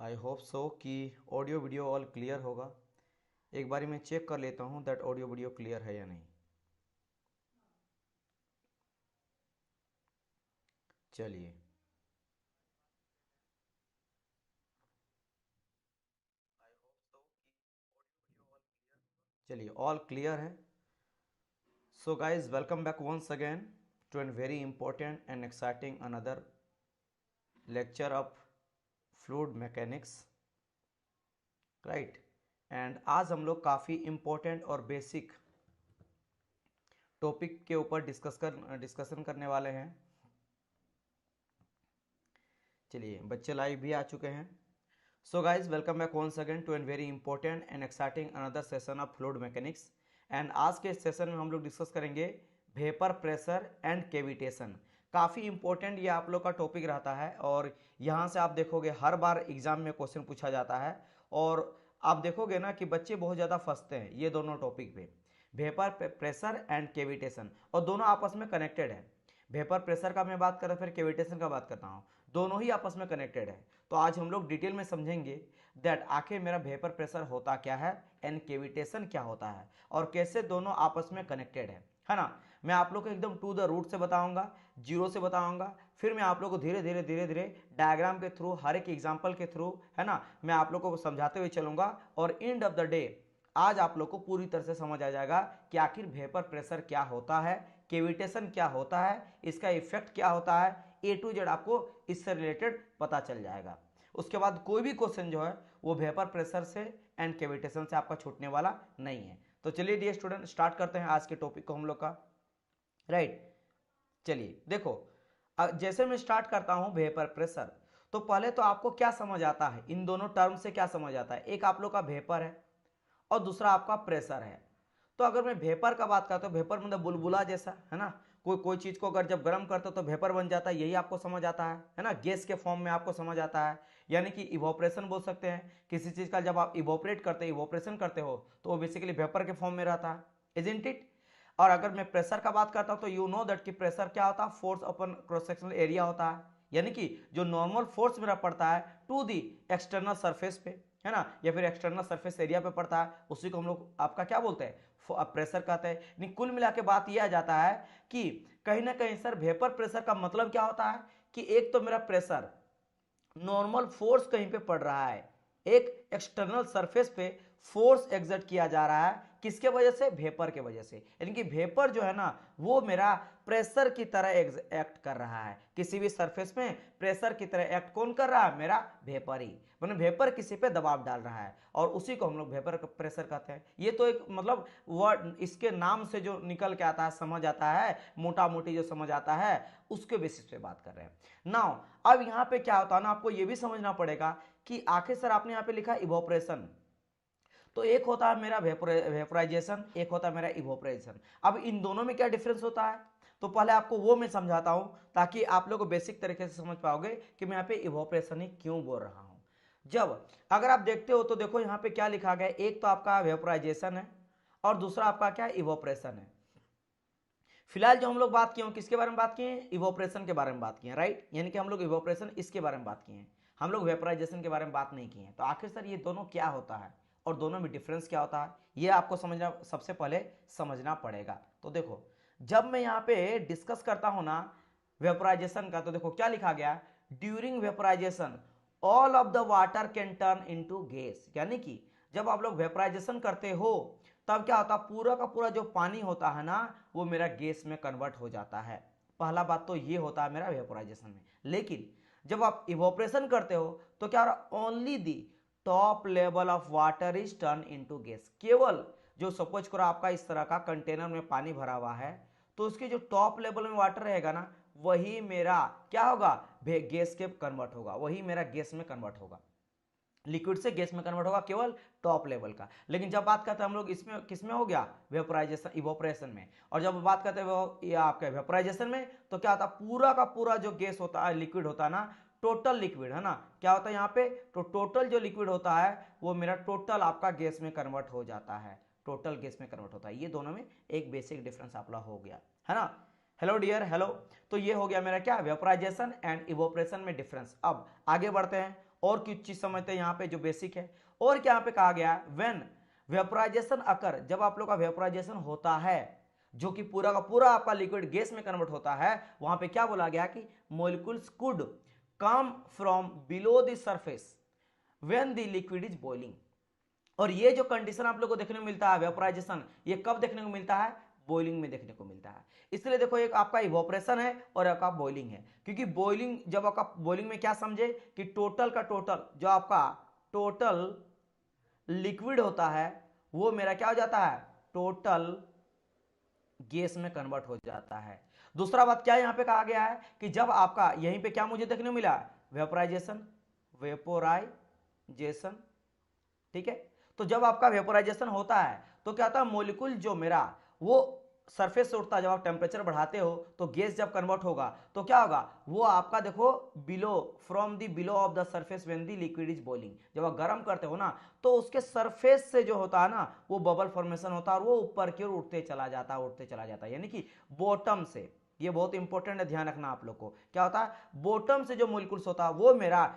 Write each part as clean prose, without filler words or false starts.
I hope so कि audio video all clear होगा। एक बारी मैं चेक कर लेता हूँ दैट ऑडियो वीडियो क्लियर है या नहीं। चलिए, चलिए ऑल क्लियर है। So guys, welcome back once again to an very important and exciting another lecture of fluid mechanics, right. And आज हम लोग काफ़ी इंपॉर्टेंट और बेसिक टॉपिक के ऊपर डिस्कशन करने वाले हैं। चलिए, बच्चे लाइव भी आ चुके हैं। So guys, welcome back once again to a very important and exciting another session of fluid mechanics। and आज के सेशन में हम लोग डिस्कस करेंगे वेपर प्रेशर एंड केविटेशन। काफ़ी इंपॉर्टेंट ये आप लोग का टॉपिक रहता है और यहाँ से आप देखोगे हर बार एग्जाम में क्वेश्चन पूछा जाता है और आप देखोगे ना कि बच्चे बहुत ज़्यादा फंसते हैं ये दोनों टॉपिक पे, वेपर प्रेशर एंड केविटेशन, और दोनों आपस में कनेक्टेड है। वेपर प्रेशर का मैं बात कर रहा फिर केविटेशन का बात करता हूँ, दोनों ही आपस में कनेक्टेड है। तो आज हम लोग डिटेल में समझेंगे दैट आखिर मेरा वेपर प्रेशर होता क्या है एंड केविटेशन क्या होता है और कैसे दोनों आपस में कनेक्टेड है ना। मैं आप लोग को एकदम टू द रूट से बताऊंगा, जीरो से बताऊंगा, फिर मैं आप लोग को धीरे धीरे धीरे धीरे डायग्राम के थ्रू, हर एक एग्जाम्पल के थ्रू, है ना, मैं आप लोग को समझाते हुए चलूंगा और एंड ऑफ द डे आज आप लोग को पूरी तरह से समझ आ जाएगा कि आखिर वेपर प्रेशर क्या होता है, केविटेशन क्या होता है, इसका इफेक्ट क्या होता है, ए टू जेड आपको इससे रिलेटेड पता चल जाएगा। उसके बाद कोई भी क्वेश्चन जो है वो वेपर प्रेशर से एंड केविटेशन से आपका छूटने वाला नहीं है। तो चलिए डियर स्टूडेंट, स्टार्ट करते हैं आज के टॉपिक को हम लोग का, राइट। चलिए देखो, जैसे मैं स्टार्ट करता हूं वेपर प्रेशर, तो पहले तो आपको क्या समझ आता है, इन दोनों टर्म से क्या समझ आता है। एक आप लोग का वेपर है और दूसरा आपका प्रेशर है। तो अगर मैं वेपर का बात करता हूँ, वेपर मतलब बुलबुला जैसा, है ना, कोई कोई चीज को अगर जब गर्म करते हो तो वेपर बन जाता है, यही आपको समझ आता है ना, गैस के फॉर्म में आपको समझ आता है। यानी कि इवोपरेशन बोल सकते हैं किसी चीज का, जब आप इवोपरेट करते हो, इवोपरेशन करते हो तो वो बेसिकली वेपर के फॉर्म में रहता है, इजंट इट। और अगर मैं प्रेशर का बात करता हूं तो यू नो दैट कि प्रेशर क्या होता है, फोर्स अपन क्रॉस सेक्शनल एरिया होता है, यानी कि जो नॉर्मल फोर्स मेरा पड़ता है टू दी एक्सटर्नल सरफेस पे, है ना, या फिर एक्सटर्नल सरफेस एरिया पे पड़ता है, उसी को हम लोग आपका क्या बोलते हैं, प्रेशर कहते हैं। नहीं, कुल मिला के बात यह आ जाता है कि कहीं ना कहीं सर वेपर प्रेशर का मतलब क्या होता है कि एक तो मेरा प्रेशर नॉर्मल फोर्स कहीं पे पड़ रहा है, एक एक्सटर्नल सरफेस पे फोर्स एग्जर्ट किया जा रहा है, किसके वजह से, वेपर के वजह से। यानी कि वेपर जो है ना वो मेरा प्रेशर की तरह एक्ट कर रहा है, किसी भी सरफेस में प्रेशर की तरह एक्ट कौन कर रहा है, मेरा वेपर ही, मतलब वेपर किसी पे दबाव डाल रहा है और उसी को हम लोग वेपर प्रेशर कहते हैं। ये तो एक मतलब वर्ड इसके नाम से जो निकल के आता है, समझ आता है, मोटा मोटी जो समझ आता है उसके बेसिस पे बात कर रहे हैं। नाउ अब यहाँ पे क्या होता है ना, आपको ये भी समझना पड़ेगा कि आखिर सर आपने यहाँ पे लिखा इवोपरेशन, तो एक होता है मेरा वेपोराइजेशन, एक होता है मेरा इवोपरेशन। अब इन दोनों में क्या डिफरेंस होता है, तो पहले आपको वो मैं समझाता हूं ताकि आप लोग बेसिक तरीके से समझ पाओगे कि मैं यहाँ पे इवोपरेशन ही क्यों बोल रहा हूं। जब अगर आप देखते हो तो देखो यहाँ पे क्या लिखा गया, एक तो आपका वेपोराइजेशन है और दूसरा आपका क्या इवोपरेशन है। फिलहाल जो हम लोग बात किए हैं किसके बारे में बात किए हैं, इवोपरेशन के बारे में बात किए हैं, राइट। यानी कि हम लोग इवोपरेशन इसके बारे में बात किए हैं, हम लोग वेपराइजेशन के बारे में बात नहीं किए हैं। तो आखिर सर ये दोनों क्या होता है और दोनों में डिफरेंस क्या होता है, ये आपको समझना, सबसे पहले समझना पड़ेगा। तो देखो, जब मैं यहाँ पे डिस्कस करता हूँ ना वेपराइजेशन का, तो देखो क्या लिखा गया, during vaporization all of the water can turn into gas. यानी कि जब आप लोग वेपराइजेशन करते हो तब क्या होता है, पूरा का पूरा जो पानी होता है ना वो मेरा गैस में कन्वर्ट हो जाता है। पहला बात तो ये होता है मेरा वेपोराइजेशन में। लेकिन जब आप इवोपरेशन करते हो तो क्या हो रहा, only the top level of water is turn into gas. केवल जो सपोज करो आपका इस तरह का कंटेनर में पानी भरा हुआ है तो उसके जो टॉप लेवल में वाटर रहेगा ना वही मेरा क्या होगा, गैस के कन्वर्ट होगा, वही मेरा गैस में कन्वर्ट होगा, लिक्विड से गैस में कन्वर्ट होगा केवल टॉप लेवल का। लेकिन जब बात करते हैं हम लोग इसमें किसमें हो गया, वेपोराइजेशन इवोपरेशन में। और जब बात करते हैं वो ये आपके वेपोराइजेशन में तो क्या होता है, पूरा का पूरा जो गैस होता है, लिक्विड होता है ना, टोटल लिक्विड, है ना, क्या होता है यहाँ पे, तो टोटल जो लिक्विड होता है वो मेरा टोटल आपका गैस में कन्वर्ट हो जाता है, टोटल गैस में कन्वर्ट होता है। ये दोनों में एक बेसिक डिफरेंस आप लोग हो गया, है ना। Hello dear, hello. तो ये हो गया मेरा क्या, वेपोराइजेशन एंड इवोपरेशन में डिफरेंस। अब आगे बढ़ते हैं और कुछ चीज समझते हैं यहाँ पे जो बेसिक है। और क्या यहाँ पे कहा गया है, व्हेन वेपोराइजेशन अकर, जब आप लोग का वेपोराइजेशन होता है, जो कि पूरा का पूरा आपका लिक्विड गैस में कन्वर्ट होता है, वहां पे क्या बोला गया कि molecules could come from below the surface when the liquid is boiling. और ये जो कंडीशन आप लोग को देखने को मिलता है वेपोराइजेशन, ये कब देखने को मिलता है, बॉइलिंग में देखने को मिलता है। इसलिए देखो एक आपका इवोपरेशन है और एक आपका बॉइलिंग है, क्योंकि बॉइलिंग, जब आपका बॉइलिंग में क्या समझे कि टोटल का टोटल जो आपका टोटल लिक्विड होता है वो मेरा क्या हो जाता है, टोटल गैस में कन्वर्ट हो जाता है। दूसरा बात क्या यहां पे कहा गया है कि जब आपका यहीं पे क्या मुझे देखने को मिला, वेपोराइजेशन, वेपोराइजेशन, ठीक है। तो जब आपका वेपोराइजेशन होता है तो क्या होता है, मोलिकुल जो मेरा वो सरफेस से उठता है, जब आप टेम्परेचर बढ़ाते हो तो गैस जब कन्वर्ट होगा तो क्या होगा, वो आपका देखो below, from the below of the surface when the liquid is boiling, जब आप गर्म करते हो ना तो उसके सरफेस से जो होता है ना वो बबल फॉर्मेशन होता है और वो ऊपर की ओर उठते चला जाता है, उठते चला जाता है, यानी कि बॉटम से। ये बहुत इंपॉर्टेंट है, ध्यान रखना आप लोग को। क्या होता है, बॉटम से जो मोलिकुल्स होता है वो मेरा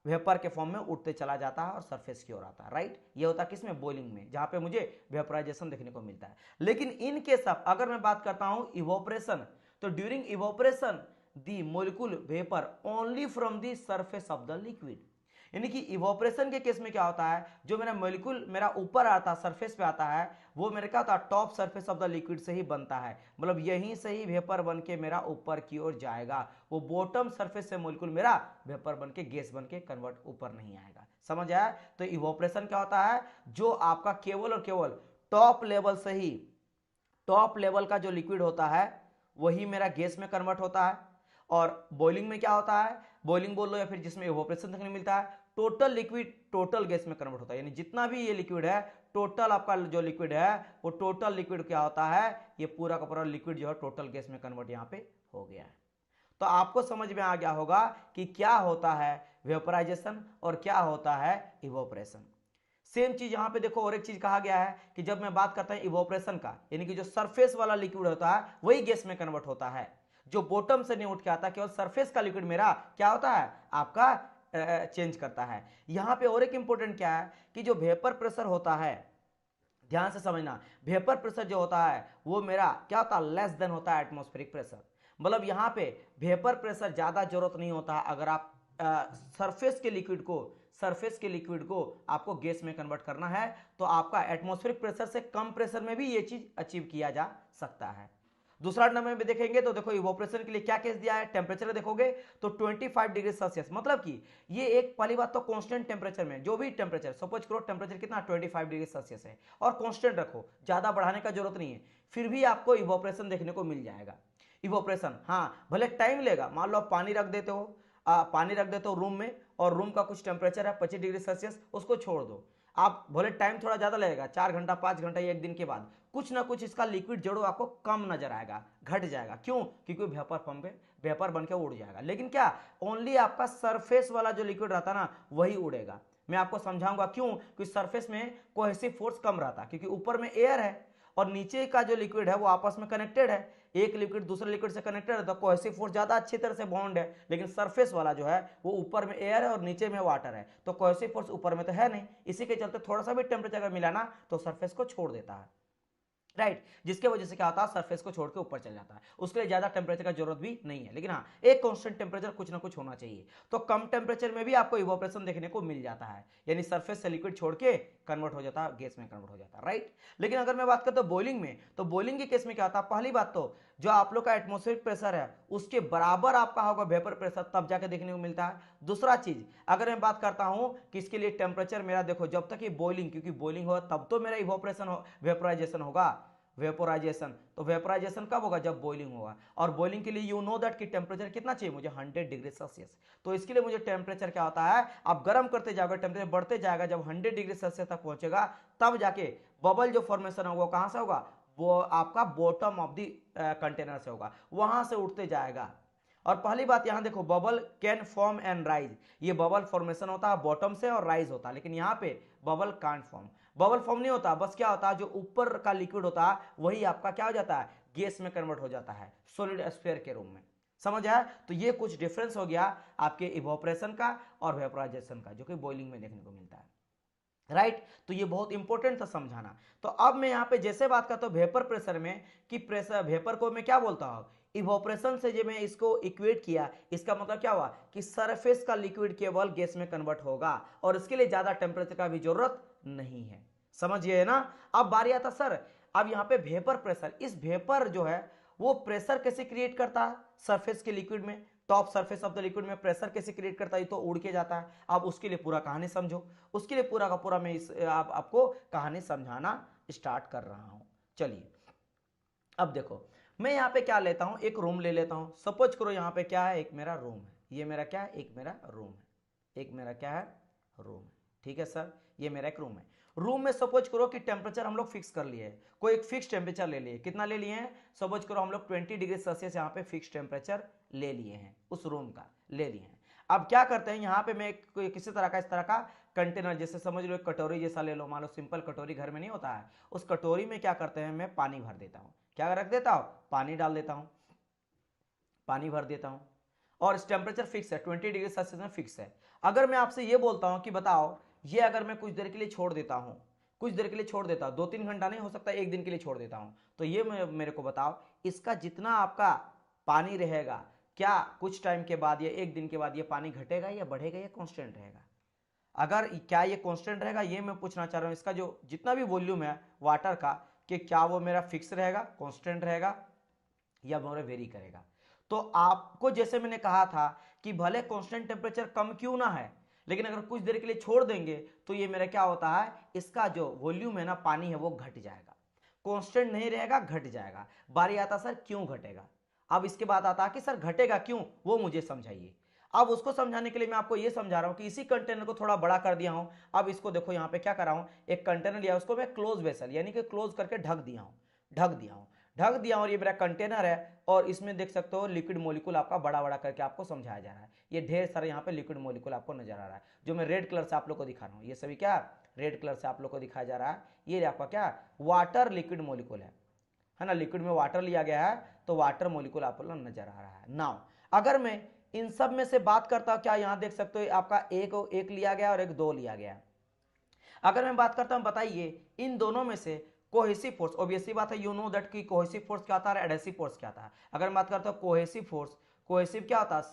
वेपर के फॉर्म में उठते चला जाता है और सरफेस की ओर आता है, राइट। ये होता है किसमें, बॉइलिंग में, जहां पे मुझे वेपराइजेशन देखने को मिलता है। लेकिन इन केस ऑफ अगर मैं बात करता हूं इवोपरेशन, तो during evaporation the molecule vapour only from the surface of the liquid, यानी कि इवोपरेशन के केस में क्या होता है, जो मेरा मोलिकुल मेरा ऊपर आता है, सरफेस पे आता है, वो मेरे क्या होता है, top surface of the liquid से ही बनता है, मतलब यहीं से ही वेपर बन के मेरा ऊपर की ओर जाएगा। वो बॉटम सरफेस से मोलिकुल मेरा वेपर बन के गैस बन के कन्वर्ट ऊपर नहीं आएगा। समझ आया। तो इवोपरेशन क्या होता है, जो आपका केवल और केवल टॉप लेवल से ही, टॉप लेवल का जो लिक्विड होता है वही मेरा गैस में कन्वर्ट होता है। और बॉइलिंग में क्या होता है, बॉइलिंग बोल लो या फिर जिसमें इवोपरेशन देखने मिलता है, टोटल लिक्विड टोटल गैस में कन्वर्ट होता है, यानी जितना भी ये लिक्विड है, टोटल आपका जो लिक्विड है वो टोटल लिक्विड क्या होता है, ये पूरा का पूरा लिक्विड जो है टोटल गैस में कन्वर्ट यहाँ पे हो गया है। तो आपको समझ में आ गया होगा कि क्या होता है वेपोराइजेशन और क्या होता है इवोपरेशन। सेम चीज यहां पे देखो, और एक चीज कहा गया है कि जब मैं बात करता हूं इवोपरेशन का, यानी कि जो सरफेस वाला लिक्विड होता है वही गैस में कन्वर्ट होता है, जो बॉटम से नहीं उठ के आता, केवल सरफेस का लिक्विड मेरा क्या होता है, आपका चेंज करता है। यहां पे और एक इंपॉर्टेंट क्या है कि जो वेपर प्रेशर होता है, ध्यान से समझना, वेपर प्रेशर जो होता है वो मेरा क्या होता है, लेस देन होता है एटमॉस्फेरिक प्रेशर। मतलब यहाँ पे वेपर प्रेशर ज्यादा जरूरत नहीं होता अगर आप सरफेस के लिक्विड को, सरफेस के लिक्विड को आपको गैस में कन्वर्ट करना है तो आपका एटमॉस्फेरिक प्रेशर से कम प्रेशर में भी ये चीज अचीव किया जा सकता है। दूसरा नंबर में देखेंगे तो देखो इवोपरेशन के लिए क्या केस दिया है, टेम्परेचर देखोगे तो 25 डिग्री सेल्सियस, मतलब कि ये एक पहली बात तो कांस्टेंट टेम्परेचर में, जो भी टेम्परेचर सपोज करो टेम्परेचर कितना 25 डिग्री सेल्सियस है और कांस्टेंट रखो, ज्यादा बढ़ाने का जरूरत नहीं है, फिर भी आपको इवोपरेशन देखने को मिल जाएगा। इवोपरेशन हाँ भले टाइम लेगा, मान लो आप पानी रख देते हो, पानी रख देते हो रूम में और रूम का कुछ टेम्परेचर है 25 डिग्री सेल्सियस, उसको छोड़ दो, आप भले टाइम थोड़ा ज्यादा लगेगा, 4 घंटा 5 घंटा या एक दिन के बाद कुछ ना कुछ इसका लिक्विड जड़ो आपको कम नजर आएगा, घट जाएगा। क्यों, क्योंकि वेपर फॉर्म पे वेपर बन के उड़ जाएगा। लेकिन क्या, ओनली आपका सरफेस वाला जो लिक्विड रहता ना वही उड़ेगा। मैं आपको समझाऊंगा क्यों, क्योंकि सरफेस में कोहेसिव फोर्स कम रहता, क्योंकि ऊपर में एयर है और नीचे का जो लिक्विड है वो आपस में कनेक्टेड है, एक लिक्विड दूसरे लिक्विड से कनेक्टेड है तो कोहेसिव फोर्स ज्यादा अच्छी तरह से बॉन्ड है। लेकिन सरफेस वाला जो है वो ऊपर में एयर है और नीचे में वाटर है, तो कोहेसिव फोर्स ऊपर में तो है नहीं, इसी के चलते थोड़ा सा भी टेम्परेचर अगर मिला ना तो सरफेस को छोड़ देता है, राइट, जिसके वजह से क्या होता है, सरफेस को छोड़ के ऊपर चल जाता है। उसके लिए ज्यादा टेम्परेचर का जरूरत भी नहीं है, लेकिन हाँ एक कांस्टेंट टेम्परेचर कुछ ना कुछ होना चाहिए। तो कम टेम्परेचर में भी आपको इवोपरेशन देखने को मिल जाता है, यानी सरफेस से लिक्विड छोड़ के कन्वर्ट हो जाता है, गैस में कन्वर्ट हो जाता है, राइट। लेकिन अगर मैं बात करता हूं बॉइलिंग में, तो बॉइलिंग के केस में क्या होता है, पहली बात तो जो आप लोग का एटमॉस्फेरिक प्रेशर है उसके बराबर आपका होगा वेपर प्रेशर, तब जाके देखने को मिलता है। दूसरा चीज अगर मैं बात करता हूं कि इसके लिए टेम्परेचर मेरा देखो, जब तक ये बॉइलिंग, क्योंकि बॉइलिंग होगा तब तो मेरा इवोपरेशन हो, वेपोराइजेशन होगा, वेपोराइजेशन। तो वेपोराइजेशन कब होगा, जब बॉइलिंग होगा। और बॉइलिंग के लिए यू नो दैट कि टेम्परेचर कितना चाहिए मुझे, 100 डिग्री सेल्सियस। तो इसके लिए मुझे टेम्परेचर क्या होता है, आप गर्म करते जाओगे टेम्परेचर बढ़ते जाएगा, जब 100 डिग्री सेल्सियस तक पहुंचेगा तब जाके बबल जो फॉर्मेशन होगा कहां से होगा, वो आपका बॉटम ऑफ दी कंटेनर से होगा, वहां से उठते जाएगा। और पहली बात यहां देखो, bubble can form and rise, ये बबल फॉर्मेशन होता है बॉटम से और राइज होता है, लेकिन यहां पे bubble can't form, bubble form नहीं होता, बस क्या होता है जो ऊपर का लिक्विड होता है वही आपका क्या हो जाता है, गैस में कन्वर्ट हो जाता है सॉलिड स्फीयर के रूप में। समझ आया? तो ये कुछ डिफरेंस हो गया आपके इवोपरेशन का और वेपोराइजेशन का, जो कि बॉइलिंग में देखने को मिलता है, राइट। तो ये बहुत इंपॉर्टेंट था समझाना। तो अब मैं यहाँ पे जैसे बात करता हूँ वेपर प्रेशर में, कि प्रेशर वेपर को मैं क्या बोलता हूँ, इवोपरेशन से जो मैं इसको इक्वेट किया, इसका मतलब क्या हुआ कि सरफेस का लिक्विड केवल गैस में कन्वर्ट होगा और इसके लिए ज्यादा टेम्परेचर का भी जरूरत नहीं है। समझिए ना। अब बारी आता सर, अब यहाँ पे वेपर प्रेशर, इस वेपर जो है वो प्रेशर कैसे क्रिएट करता है सरफेस के लिक्विड में, top surface of the liquid में प्रेशर कैसे क्रिएट करता है, तो उड़ के जाता है। अब उसके लिए पूरा कहानी समझो, उसके लिए पूरा का पूरा मैं आपको कहानी समझाना स्टार्ट कर रहा हूं। चलिए अब देखो, मैं यहाँ पे क्या लेता हूँ, एक रूम ले लेता हूँ। सपोज करो यहाँ पे क्या है, एक मेरा रूम है, ये मेरा क्या है, एक मेरा रूम है, एक मेरा क्या है, रूम है। ठीक है सर, ये मेरा एक रूम है। रूम में सपोज करो कि टेम्परेचर हम लोग फिक्स कर लिए है, कोई एक फिक्स टेम्परेचर ले लिए। कितना ले लिए हैं, सपोज करो हम लोग 20 डिग्री सेल्सियस यहाँ पे फिक्स टेम्परेचर ले लिए हैं, उस रूम का ले लिए हैं। अब क्या करते हैं, यहाँ पे मैं किसी तरह का इस तरह का कंटेनर, जैसे समझ लो एक कटोरी जैसा ले लो, मान लो सिंपल कटोरी घर में नहीं होता है, उस कटोरी में क्या करते हैं, मैं पानी भर देता हूँ। क्या रख देता हूँ, पानी डाल देता हूँ, पानी भर देता हूँ, और इस टेम्परेचर फिक्स है 20 डिग्री सेल्सियस में फिक्स है। अगर मैं आपसे ये बोलता हूँ कि बताओ, ये अगर मैं कुछ देर के लिए छोड़ देता हूँ, कुछ देर के लिए छोड़ देता हूँ, 2-3 घंटा नहीं हो सकता, एक दिन के लिए छोड़ देता हूँ, तो ये मेरे को बताओ, इसका जितना आपका पानी रहेगा, क्या कुछ टाइम के बाद या एक दिन के बाद ये पानी घटेगा या बढ़ेगा या कांस्टेंट रहेगा? अगर क्या ये कांस्टेंट रहेगा, ये मैं पूछना चाह रहा हूँ, इसका जो जितना भी वॉल्यूम है वाटर का, कि क्या वो मेरा फिक्स रहेगा, कांस्टेंट रहेगा, या मेरा वेरी करेगा? तो आपको जैसे मैंने कहा था कि भले कांस्टेंट टेम्परेचर कम क्यों ना है, लेकिन अगर कुछ देर के लिए छोड़ देंगे तो ये मेरा क्या होता है, इसका जो वॉल्यूम है ना, पानी है, वो घट जाएगा, कांस्टेंट नहीं रहेगा, घट जाएगा। बारी आता सर क्यों घटेगा। अब इसके बाद आता कि सर घटेगा क्यों, वो मुझे समझाइए। अब उसको समझाने के लिए मैं आपको ये समझा रहा हूं कि इसी कंटेनर को थोड़ा बड़ा कर दिया हूं। अब इसको देखो यहाँ पे क्या कर रहा हूं, एक कंटेनर लिया, उसको मैं क्लोज वेसल यानी कि क्लोज करके ढक दिया हूं, ढक दिया हूं, ढक दिया। और ये मेरा कंटेनर है, और इसमें देख सकते हो लिक्विड मॉलिक्यूल आपका बड़ा बड़ा करके आपको समझाया जा रहा है। ये ढेर सारे यहाँ पे लिक्विड मॉलिक्यूल आपको नजर आ रहा है, जो मैं रेड कलर से आप लोग को दिखा रहा हूँ, ये सभी क्या रेड कलर से आप लोग को दिखाया जा रहा है। ये आपका क्या वाटर लिक्विड मॉलिक्यूल है ना, लिक्विड में वाटर लिया गया है, तो वाटर मॉलिक्यूल आप लोग नजर आ रहा है। नाउ अगर मैं इन सब में से बात करता हूं, क्या यहां देख सकते हो आपका एक लिया गया और एक दो लिया गया। अगर मैं बात करता हूं, बताइए इन दोनों में से कोहेसिव फोर्स, ऑब्वियसली बात है, यू नो दैट कि कोहेसिव फोर्स क्या होता है, एडहेसिव फोर्स क्या होता है। अगर मैं बात करता हूं कोहेसिव फोर्स, कोहेसिव क्या होता है,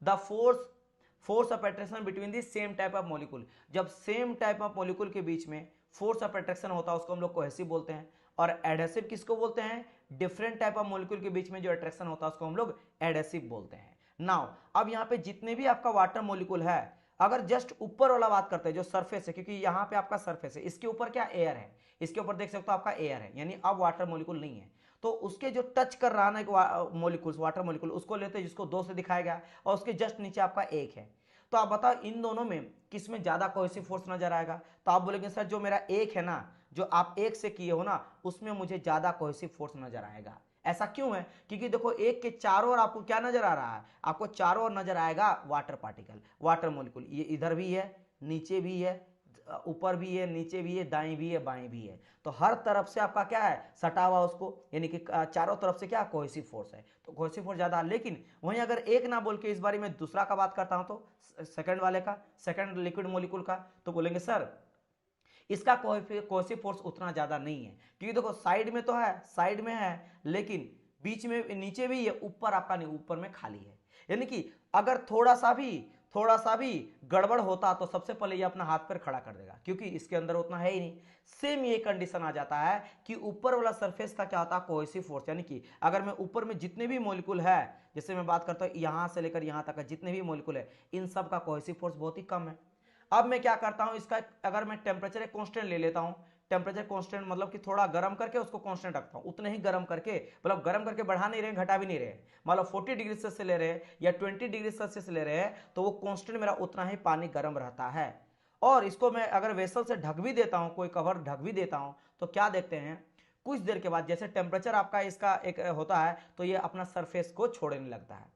the force of attraction between the same type of molecule. जब सेम टाइप ऑफ मॉलिक्यूल के बीच में फोर्स ऑफ अट्रैक्शन होता है, उसको हम लोग कोहेसिव बोलते हैं। और एडहेसिव किसको बोलते हैं, डिफरेंट टाइप ऑफ मॉलिक्यूल के बीच में जो अट्रैक्शन होता है उसको हम लोग एडहेसिव बोलते हैं। नाउ अब यहाँ पे जितने भी आपका वाटर मॉलिक्यूल है, अगर जस्ट ऊपर वाला बात करते हैं जो सरफेस है, क्योंकि यहाँ पे आपका सरफेस है, इसके ऊपर क्या एयर है, इसके ऊपर देख सकते हो आपका एयर है, यानी अब वाटर मॉलिक्यूल नहीं है। तो उसके जो टच कर रहा है ना मॉलिक्यूल्स, वाटर मॉलिक्यूल, उसको लेते हैं जिसको दो से दिखाया गया, और उसके जस्ट नीचे आपका एक है। तो आप बताओ इन दोनों में किसमें ज्यादा कोहेसिव फोर्स नजर आएगा। तो आप बोलेंगे सर जो मेरा एक है ना, जो आप एक से किए हो ना, उसमें मुझे ज्यादा कोहेसिव फोर्स नजर आएगा। ऐसा क्यों है, क्योंकि देखो एक के चारों ओर आपको क्या नजर आ रहा है, आपको चारों ओर नजर आएगा वाटर पार्टिकल, वाटर मॉलिक्यूल। ये इधर भी है, नीचे भी है, ऊपर भी है, नीचे भी है, दाएं भी है, बाएं भी है। तो हर तरफ से आपका क्या है, सटा हुआ उसको, यानी कि चारों तरफ से क्या कोहेसिव फोर्स है, तो कोहेसिव फोर्स ज्यादा। लेकिन वहीं अगर एक ना बोल के इस बारे में दूसरा का बात करता हूं, तो सेकंड वाले का, सेकंड लिक्विड मॉलिक्यूल का, तो बोलेंगे सर इसका कोहेसिव फोर्स उतना ज्यादा नहीं है, क्योंकि देखो साइड में तो है, साइड में है, लेकिन बीच में नीचे भी है, ऊपर आपका नहीं, ऊपर में खाली है। यानी कि अगर थोड़ा सा भी गड़बड़ होता तो सबसे पहले ये अपना हाथ पैर खड़ा कर देगा, क्योंकि इसके अंदर उतना है ही नहीं। सेम ये कंडीशन आ जाता है कि ऊपर वाला सरफेस का क्या होता है, कोहेसिव फोर्स, यानी कि अगर मैं ऊपर में जितने भी मॉलिक्यूल है, जैसे मैं बात करता हूं यहां से लेकर यहां तक जितने भी मॉलिक्यूल है, इन सब का कोहेसिव फोर्स बहुत ही कम है। अब मैं क्या करता हूं, इसका अगर मैं टेम्परेचर एक कांस्टेंट ले लेता हूं, टेम्परेचर कांस्टेंट मतलब कि थोड़ा गर्म करके उसको कांस्टेंट रखता हूं, उतने ही गर्म करके, मतलब गर्म करके बढ़ा नहीं रहे, घटा भी नहीं रहे। मान लो 40 डिग्री सेल्सियस ले रहे हैं या 20 डिग्री सेल्सियस ले रहे हैं, तो वो कांस्टेंट मेरा उतना ही पानी गर्म रहता है। और इसको मैं अगर वेसल से ढक भी देता हूं, कोई कवर ढक भी देता हूं, तो क्या देखते हैं, कुछ देर के बाद जैसे टेम्परेचर आपका इसका एक होता है, तो ये अपना सरफेस को छोड़ने लगता है।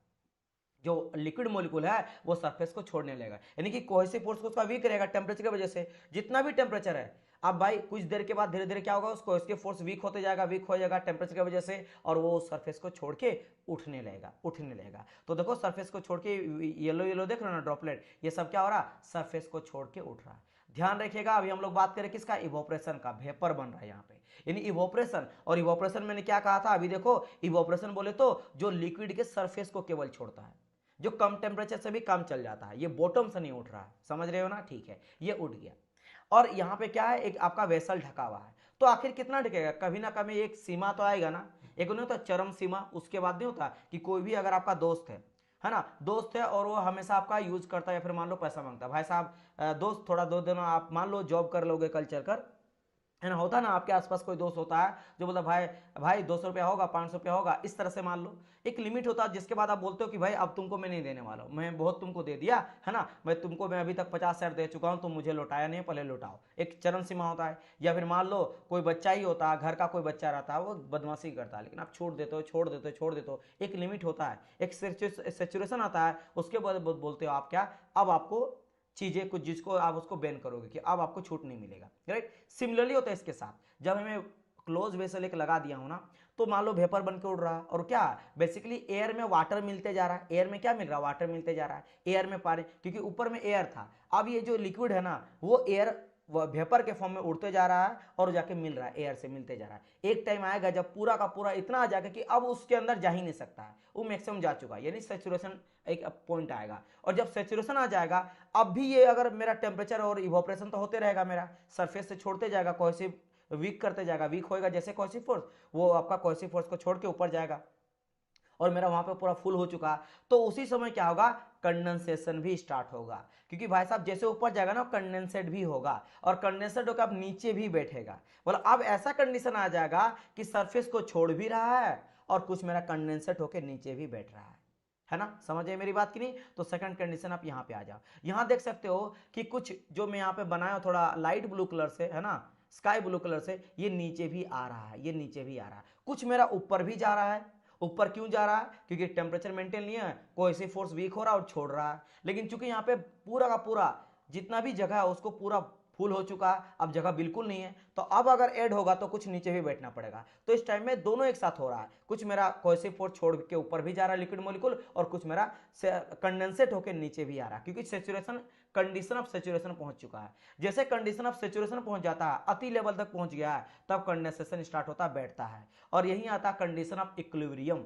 जो लिक्विड मॉलिक्यूल है वो सरफेस को छोड़ने लगेगा, यानी कि कोहेसिव फोर्स उसका वीक रहेगा टेम्परेचर की वजह से। जितना भी टेम्परेचर है, अब भाई कुछ देर के बाद धीरे धीरे क्या होगा, उसको इसके फोर्स वीक होते जाएगा, वीक हो जाएगा टेम्परेचर की वजह से, और वो सरफेस को छोड़ के उठने लगेगा, उठने लगेगा। तो देखो सरफेस को छोड़ के येलो येलो देख रहे हो ना ड्रॉपलेट, ये सब क्या हो रहा, सरफेस को छोड़ के उठ रहा है। ध्यान रखिएगा, अभी हम लोग बात करें किसका, इवोपरेशन का, वेपर बन रहा है यहाँ पे, यानी इवोपरेशन। और इवोपरेशन मैंने क्या कहा था, अभी देखो इवोपरेशन बोले तो जो लिक्विड के सरफेस को केवल छोड़ता है, जो कम टेम्परेचर से भी कम चल जाता है, ये बॉटम से नहीं उठ रहा है, समझ रहे हो ना, ठीक है, ये उठ गया। और यहाँ पे क्या है, एक आपका वेसल ढका हुआ है, तो आखिर कितना ढकेगा, कभी ना कभी एक सीमा तो आएगा ना, एक नहीं होता चरम सीमा, उसके बाद नहीं होता कि कोई भी अगर आपका दोस्त है ना, दोस्त है और वो हमेशा आपका यूज करता है, या फिर मान लो पैसा मांगता है, भाई साहब दोस्त थोड़ा दो दिन आप मान लो जॉब कर लोगे कल चलकर, है ना, होता ना आपके आसपास कोई दोस्त होता है जो बोलता भाई भाई 200 रुपया होगा, 500 रुपया होगा, इस तरह से मान लो एक लिमिट होता है, जिसके बाद आप बोलते हो कि भाई अब तुमको मैं नहीं देने वाला हूँ, मैं बहुत तुमको दे दिया है ना, मैं अभी तक 50,000 दे चुका हूँ, तुम मुझे लौटाया नहीं, पहले लौटाओ, एक चरम सीमा होता है। या फिर मान लो कोई बच्चा ही होता है, घर का कोई बच्चा रहता है, वो बदमाशी करता है, लेकिन आप छोड़ देते हो, छोड़ देते हो, छोड़ देते हो, एक लिमिट होता है, एक सेचुरेशन आता है, उसके बाद बोलते हो आप क्या, अब आपको चीजें कुछ जिसको आप उसको बैन करोगे कि अब आपको छूट नहीं मिलेगा, राइट। सिमिलरली होता है इसके साथ, जब हमें क्लोज वेसल एक लगा दिया हूं ना, तो मान लो वेपर बन के उड़ रहा है, और क्या बेसिकली एयर में वाटर मिलते जा रहा है, एयर में क्या मिल रहा है, वाटर मिलते जा रहा है, एयर में पानी, क्योंकि ऊपर में एयर था, अब ये जो लिक्विड है ना वो एयर वेपर के फॉर्म में उड़ते जा रहा है और जाके मिल रहा है, एयर से मिलते जा रहा है। एक टाइम आएगा जब पूरा का पूरा इतना आ जाएगा कि अब उसके अंदर जा ही नहीं सकता है, वो मैक्सिमम जा चुका है, यानी सेचुरेशन एक पॉइंट आएगा। और जब सेचुरेशन आ जाएगा, अब भी ये अगर मेरा टेम्परेचर और इवोपरेशन तो होते रहेगा, मेरा सरफेस से छोड़ते जाएगा, कोहेसिव वीक करते जाएगा, वीक होएगा जैसे कोहेसिव फोर्स, वो आपका कोहेसिव फोर्स को छोड़ के ऊपर जाएगा, और मेरा वहां पे पूरा फुल हो चुका, तो उसी समय क्या होगा, कंडेंसेशन भी स्टार्ट होगा, क्योंकि भाई साहब जैसे ऊपर जाएगा ना कंडेंसेट भी होगा, और कंडेंसेट होकर अब नीचे भी बैठेगा, बोला अब ऐसा कंडीशन आ जाएगा कि सरफेस को छोड़ भी रहा है और कुछ मेरा कंडेंसेट होकर नीचे भी बैठ रहा है ना, समझ आए मेरी बात की नहीं। तो सेकंड कंडीशन आप यहाँ पे आ जाओ, यहाँ देख सकते हो कि कुछ जो मैं यहाँ पे बनाया थोड़ा लाइट ब्लू कलर से, है ना, स्काई ब्लू कलर से, ये नीचे भी आ रहा है, ये नीचे भी आ रहा है, कुछ मेरा ऊपर भी जा रहा है। ऊपर क्यों जा रहा है, क्योंकि टेम्परेचर मेंटेन नहीं है, कोई फोर्स वीक हो रहा है और छोड़ रहा है, लेकिन चूंकि यहाँ पे पूरा का पूरा जितना भी जगह है उसको पूरा फुल हो चुका है, अब जगह बिल्कुल नहीं है, तो अब अगर ऐड होगा तो कुछ नीचे भी बैठना पड़ेगा, तो इस टाइम में दोनों एक साथ हो रहा है, कुछ मेरा कोहेसिव फोर्स छोड़ के ऊपर भी जा रहा है लिक्विड मॉलिक्यूल, और कुछ मेरा कंडेंसेट होकर नीचे भी आ रहा है, क्योंकि सेचुरेशन कंडीशन ऑफ सेचुरेशन पहुंच चुका है। जैसे कंडीशन ऑफ सेचुरेशन पहुंच जाता है, अति लेवल तक पहुंच गया है, तब कंडेंसेशन स्टार्ट होता है, बैठता है, और यही आता है कंडीशन ऑफ इक्विलिब्रियम।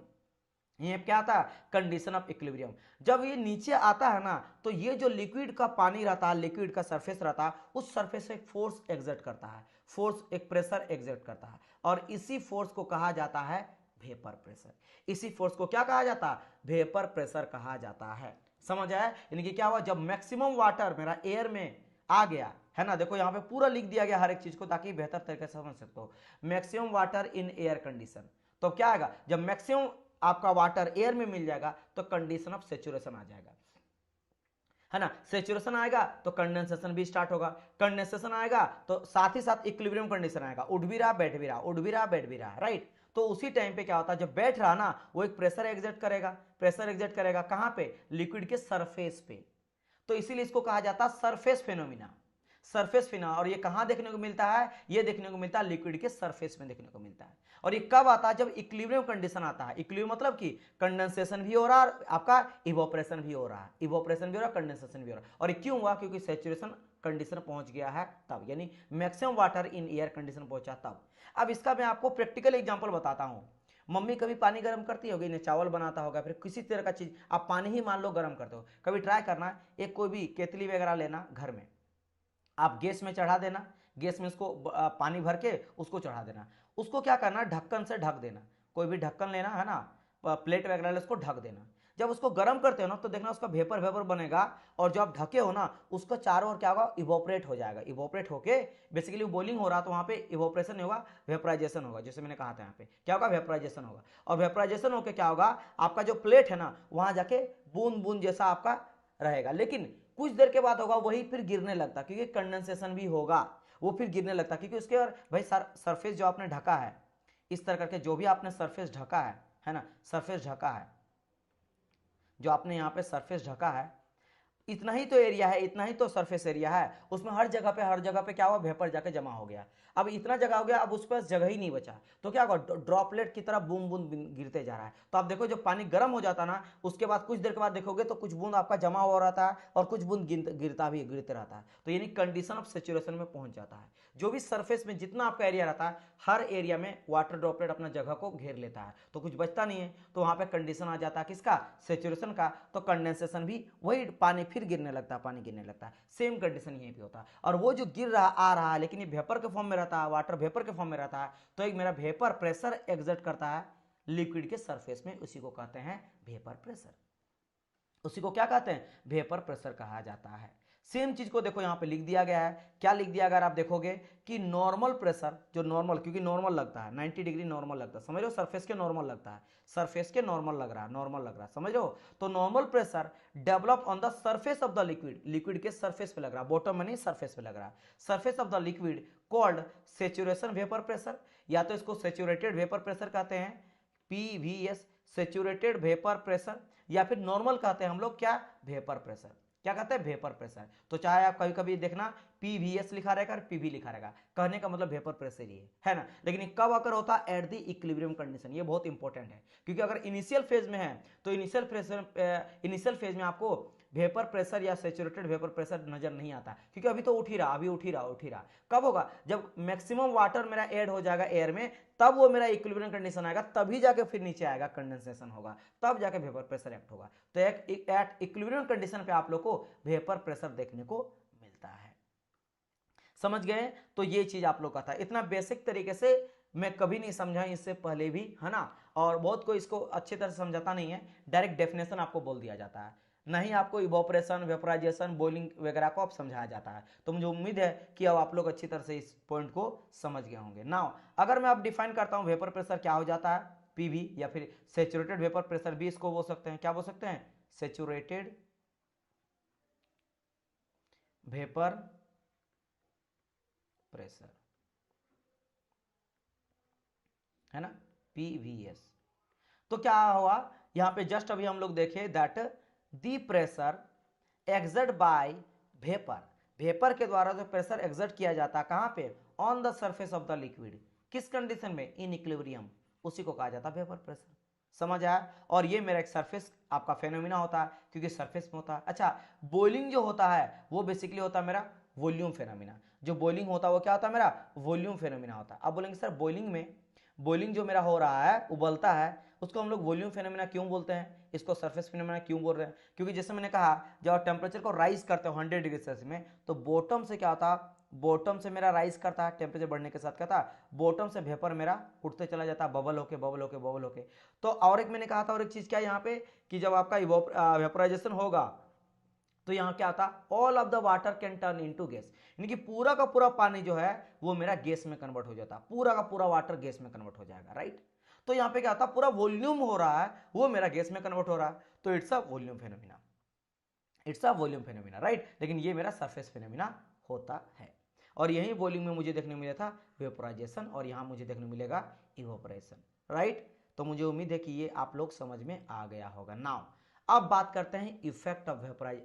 ये क्या आता है, कंडीशन ऑफ इक्विलिब्रियम। जब ये नीचे आता है ना, तो ये जो लिक्विड का पानी रहता है, लिक्विड का सरफेस रहता है, उस सरफेस से एक फोर्स एग्जर्ट करता है, फोर्स एक प्रेशर एग्जर्ट करता है, और इसी फोर्स को कहा जाता है वेपर प्रेशर। इसी फोर्स को क्या कहा जाता है, वेपर प्रेशर कहा जाता है, समझ आया। यानी कि क्या हुआ, जब मैक्सिमम वाटर मेरा एयर में आ गया है ना, देखो यहाँ पे पूरा लिख दिया गया हर एक चीज को, ताकि बेहतर तरीके से समझ सकते हो। Maximum water in air condition, तो क्या आएगा, जब मैक्सिमम आपका वाटर एयर में मिल जाएगा तो कंडीशन ऑफ सेचुरेशन आ जाएगा, है ना, सेचुरेशन आएगा तो कंडेंसेशन भी स्टार्ट होगा, कंडेंसेशन आएगा तो साथ ही साथ इक्विलिब्रियम कंडीशन आएगा, उठ भी रहा बैठ भी रहा, उठ भी रहा बैठ भी रहा, राइट। तो उसी टाइम पे क्या होता है, जब बैठ रहा ना, वो एक प्रेशर एग्जर्ट करेगा, प्रेशर एग्जर्ट करेगा कहां पे, लिक्विड के सरफेस पे, तो इसीलिए इसको कहा जाता है सरफेस फेनोमिना, सरफेस फिना। और ये कहां देखने को मिलता है, ये देखने को मिलता है लिक्विड के सरफेस में देखने को मिलता है। और ये कब आता है, जब इक्विलिब्रियम कंडीशन आता है, इक्विलिब्रियम मतलब कि कंडेंसेशन भी हो रहा है, आपका इवोपरेशन भी हो रहा है, इवोपरेशन भी हो रहा है, कंडेंसेशन भी हो रहा है। और ये क्यों हुआ, क्योंकि सैचुरेशन कंडीशन पहुंच गया है तब, यानी maximum water in air condition पहुंचा तब। अब इसका मैं आपको प्रैक्टिकल एग्जांपल बताता हूं। मम्मी कभी पानी गर्म करती होगी, इन्हें चावल बनाता होगा, फिर किसी तरह का चीज, आप पानी ही मान लो गर्म करते हो, कभी ट्राई करना, एक कोई भी केतली वगैरह लेना घर में, आप गैस में चढ़ा देना, गैस में उसको पानी भर के उसको चढ़ा देना, उसको क्या करना, ढक्कन से ढक देना, कोई भी ढक्कन लेना है ना, प्लेट वगैरह उसको ढक देना। जब उसको गर्म करते हो ना, तो देखना उसका वेपर वेपर बनेगा, और जब आप ढके हो ना, उसको चारों ओर क्या होगा, इवोपरेट हो जाएगा, इवोपरेट होके बेसिकली बॉइलिंग हो रहा, तो वहां पे इवोपरेशन नहीं होगा, वेपराइजेशन होगा, जैसे मैंने कहा था, यहाँ पे क्या होगा, वेपराइजेशन होगा, और वेपराइजेशन होकर क्या होगा, आपका जो प्लेट है ना, वहां जाके बूंद बूंद जैसा आपका रहेगा, लेकिन कुछ देर के बाद होगा वही फिर गिरने लगता, क्योंकि कंडेंसेशन भी होगा, वो फिर गिरने लगता, क्योंकि उसके भाई सरफेस जो आपने ढका है, इस तरह करके जो भी आपने सरफेस ढका है ना, सरफेस ढका है, जो आपने यहाँ पे सरफेस ढका है, इतना ही तो एरिया है, इतना ही तो सरफेस एरिया है, उसमें हर जगह पे क्या हुआ, वेपर जाके जमा हो गया। अब इतना जगह हो गया, अब उस पर जगह ही नहीं बचा, तो क्या होगा, ड्रॉपलेट की तरह बूंद बूंद गिरते जा रहा है। तो आप देखो जब पानी गर्म हो जाता ना, उसके बाद कुछ देर के बाद देखोगे तो कुछ बूंद आपका जमा हो रहता है और कुछ बूंद गिरते रहता है। तो यानी कंडीशन ऑफ सेचुरेशन में पहुंच जाता है। जो भी सरफेस में जितना आपका एरिया रहता है, हर एरिया में वाटर ड्रॉपलेट अपना जगह को घेर लेता है, तो कुछ बचता नहीं है। तो वहां पे कंडीशन आ जाता है किसका, सेचुरेशन का। तो कंडेंसेशन भी वही, पानी फिर गिरने लगता है, पानी गिरने लगता है। सेम कंडीशन यहीं पे होता है। और वो जो गिर रहा आ रहा है, लेकिन ये वेपर के फॉर्म में रहता है, वाटर वेपर के फॉर्म में रहता है, तो एक मेरा वेपर प्रेशर एग्जर्ट करता है लिक्विड के सरफेस में, उसी को कहते हैं वेपर प्रेशर। उसी को क्या कहते हैं, वेपर प्रेशर कहा जाता है। सेम चीज को देखो यहाँ पे लिख दिया गया है। क्या लिख दिया, अगर आप देखोगे कि नॉर्मल प्रेशर, जो नॉर्मल, क्योंकि नॉर्मल लगता है 90 डिग्री नॉर्मल लगता है, समझ लो सरफेस के नॉर्मल लगता है, सरफेस के नॉर्मल लग रहा है, नॉर्मल लग रहा है, समझ लो। तो normal pressure develop on the surface of the liquid, liquid के सरफेस पे लग रहा है, बॉटम में नहीं, सरफेस पे लग रहा है, surface of the liquid called saturation vapour pressure, या तो इसको सेचुरेटेड वेपर प्रेशर कहते हैं, पीवीएस, सेचुरेटेड वेपर प्रेशर, या फिर नॉर्मल कहते हैं हम लोग क्या, वेपर प्रेशर। क्या कहते हैं, वेपर प्रेशर। तो चाहे आप कभी कभी देखना पीवीएस लिखा रहेगा और पीवी लिखा रहेगा, कहने का मतलब वेपर प्रेशर ही है ना। लेकिन कब अगर होता है, एट द इक्विलिब्रियम कंडीशन, ये बहुत इंपॉर्टेंट है, क्योंकि अगर इनिशियल फेज में है तो इनिशियल फेज में आपको वेपर प्रेशर या सेचुरेटेड वेपर प्रेशर नजर नहीं आता, क्योंकि अभी तो उठ ही रहा, अभी उठ ही रहा। कब होगा, जब मैक्सिमम वाटर मेरा ऐड हो जाएगा एयर में, तब वो मेरा इक्विलिब्रियम कंडीशन आएगा, तभी जाके फिर नीचे आएगा, कंडेंसेशन होगा, तब जाके वेपर प्रेशर एक्ट होगा। तो एट इक्विलिब्रियम कंडीशन पे आप लोग को वेपर प्रेशर देखने को मिलता है। समझ गए, तो ये चीज आप लोग का था। इतना बेसिक तरीके से मैं कभी नहीं समझा इससे पहले भी, है ना। और बहुत कोई इसको अच्छी तरह से समझाता नहीं है, डायरेक्ट डेफिनेशन आपको बोल दिया जाता है, नहीं आपको इवोपरेशन, वेपराइजेशन, बॉइलिंग वगैरह को आप समझाया जाता है। तो मुझे उम्मीद है कि अब आप लोग अच्छी तरह से इस पॉइंट को समझ गए होंगे। नाउ अगर मैं अब डिफाइन करता हूं वेपर प्रेशर क्या हो जाता है, पीवी, या फिर सेचुरेटेड वेपर प्रेशर भी इसको बोल सकते हैं, क्या बोल सकते हैं, सेचुरेटेड वेपर प्रेशर, है ना, पीवीएस। तो क्या हुआ यहां पे, जस्ट अभी हम लोग देखे that the pressure exert bye vapour, vapour के द्वारा जो प्रेशर एक्सर्ट किया जाता है कहां पे, on the surface of the liquid, किस कंडीशन में, इन इक्विलिब्रियम, उसी को कहा जाता है वेपर प्रेशर। समझ आया। और ये मेरा एक सरफेस आपका फेनोमिना होता है, क्योंकि सरफेस में होता है। अच्छा, बॉइलिंग जो होता है वो बेसिकली होता है मेरा वॉल्यूम फेनोमिना। जो बॉइलिंग होता है वो क्या होता है, मेरा वॉल्यूम फेनोमिना होता है। अब बोलेंगे सर बॉइलिंग जो मेरा हो रहा है, उबलता है, उसको हम लोग वॉल्यूम फेनोमेना क्यों बोलते हैं, इसको सरफेस फेनोमेना क्यों बोल रहे हैं, क्योंकि जैसे मैंने कहा जब आप टेम्परेचर को राइज करते हो 100 डिग्री सेल्सियस में, तो बॉटम से क्या होता है, बॉटम से मेरा राइज करता है, टेम्परेचर बढ़ने के साथ क्या था, बॉटम से वेपर मेरा उठते चला जाता है, बबल होके बबल होके बबल होके। तो और एक मैंने कहा था, और एक चीज क्या यहाँ पे, कि जब आपका वेपराइजेशन होगा तो यहाँ क्या आता, all of the water can turn into gas, यानी कि पूरा का पूरा पानी जो है वो मेरा गैस में कन्वर्ट हो जाता, पूरा का पूरा वाटर गैस में कन्वर्ट हो जाएगा, राइट। तो यहाँ पे क्या आता, पूरा वॉल्यूम हो रहा है वो मेरा गैस में कन्वर्ट हो रहा है, तो it's a volume phenomena, it's a volume phenomena, right. लेकिन ये मेरा सरफेस फेनोमिना होता है। और यही वॉल्यूम में मुझे देखने मिला था वेपोराइजेशन, और यहाँ मुझे देखने मिलेगा इवोपरेशन, राइट। तो मुझे उम्मीद है कि ये आप लोग समझ में आ गया होगा। नाउ अब बात करते हैं effect of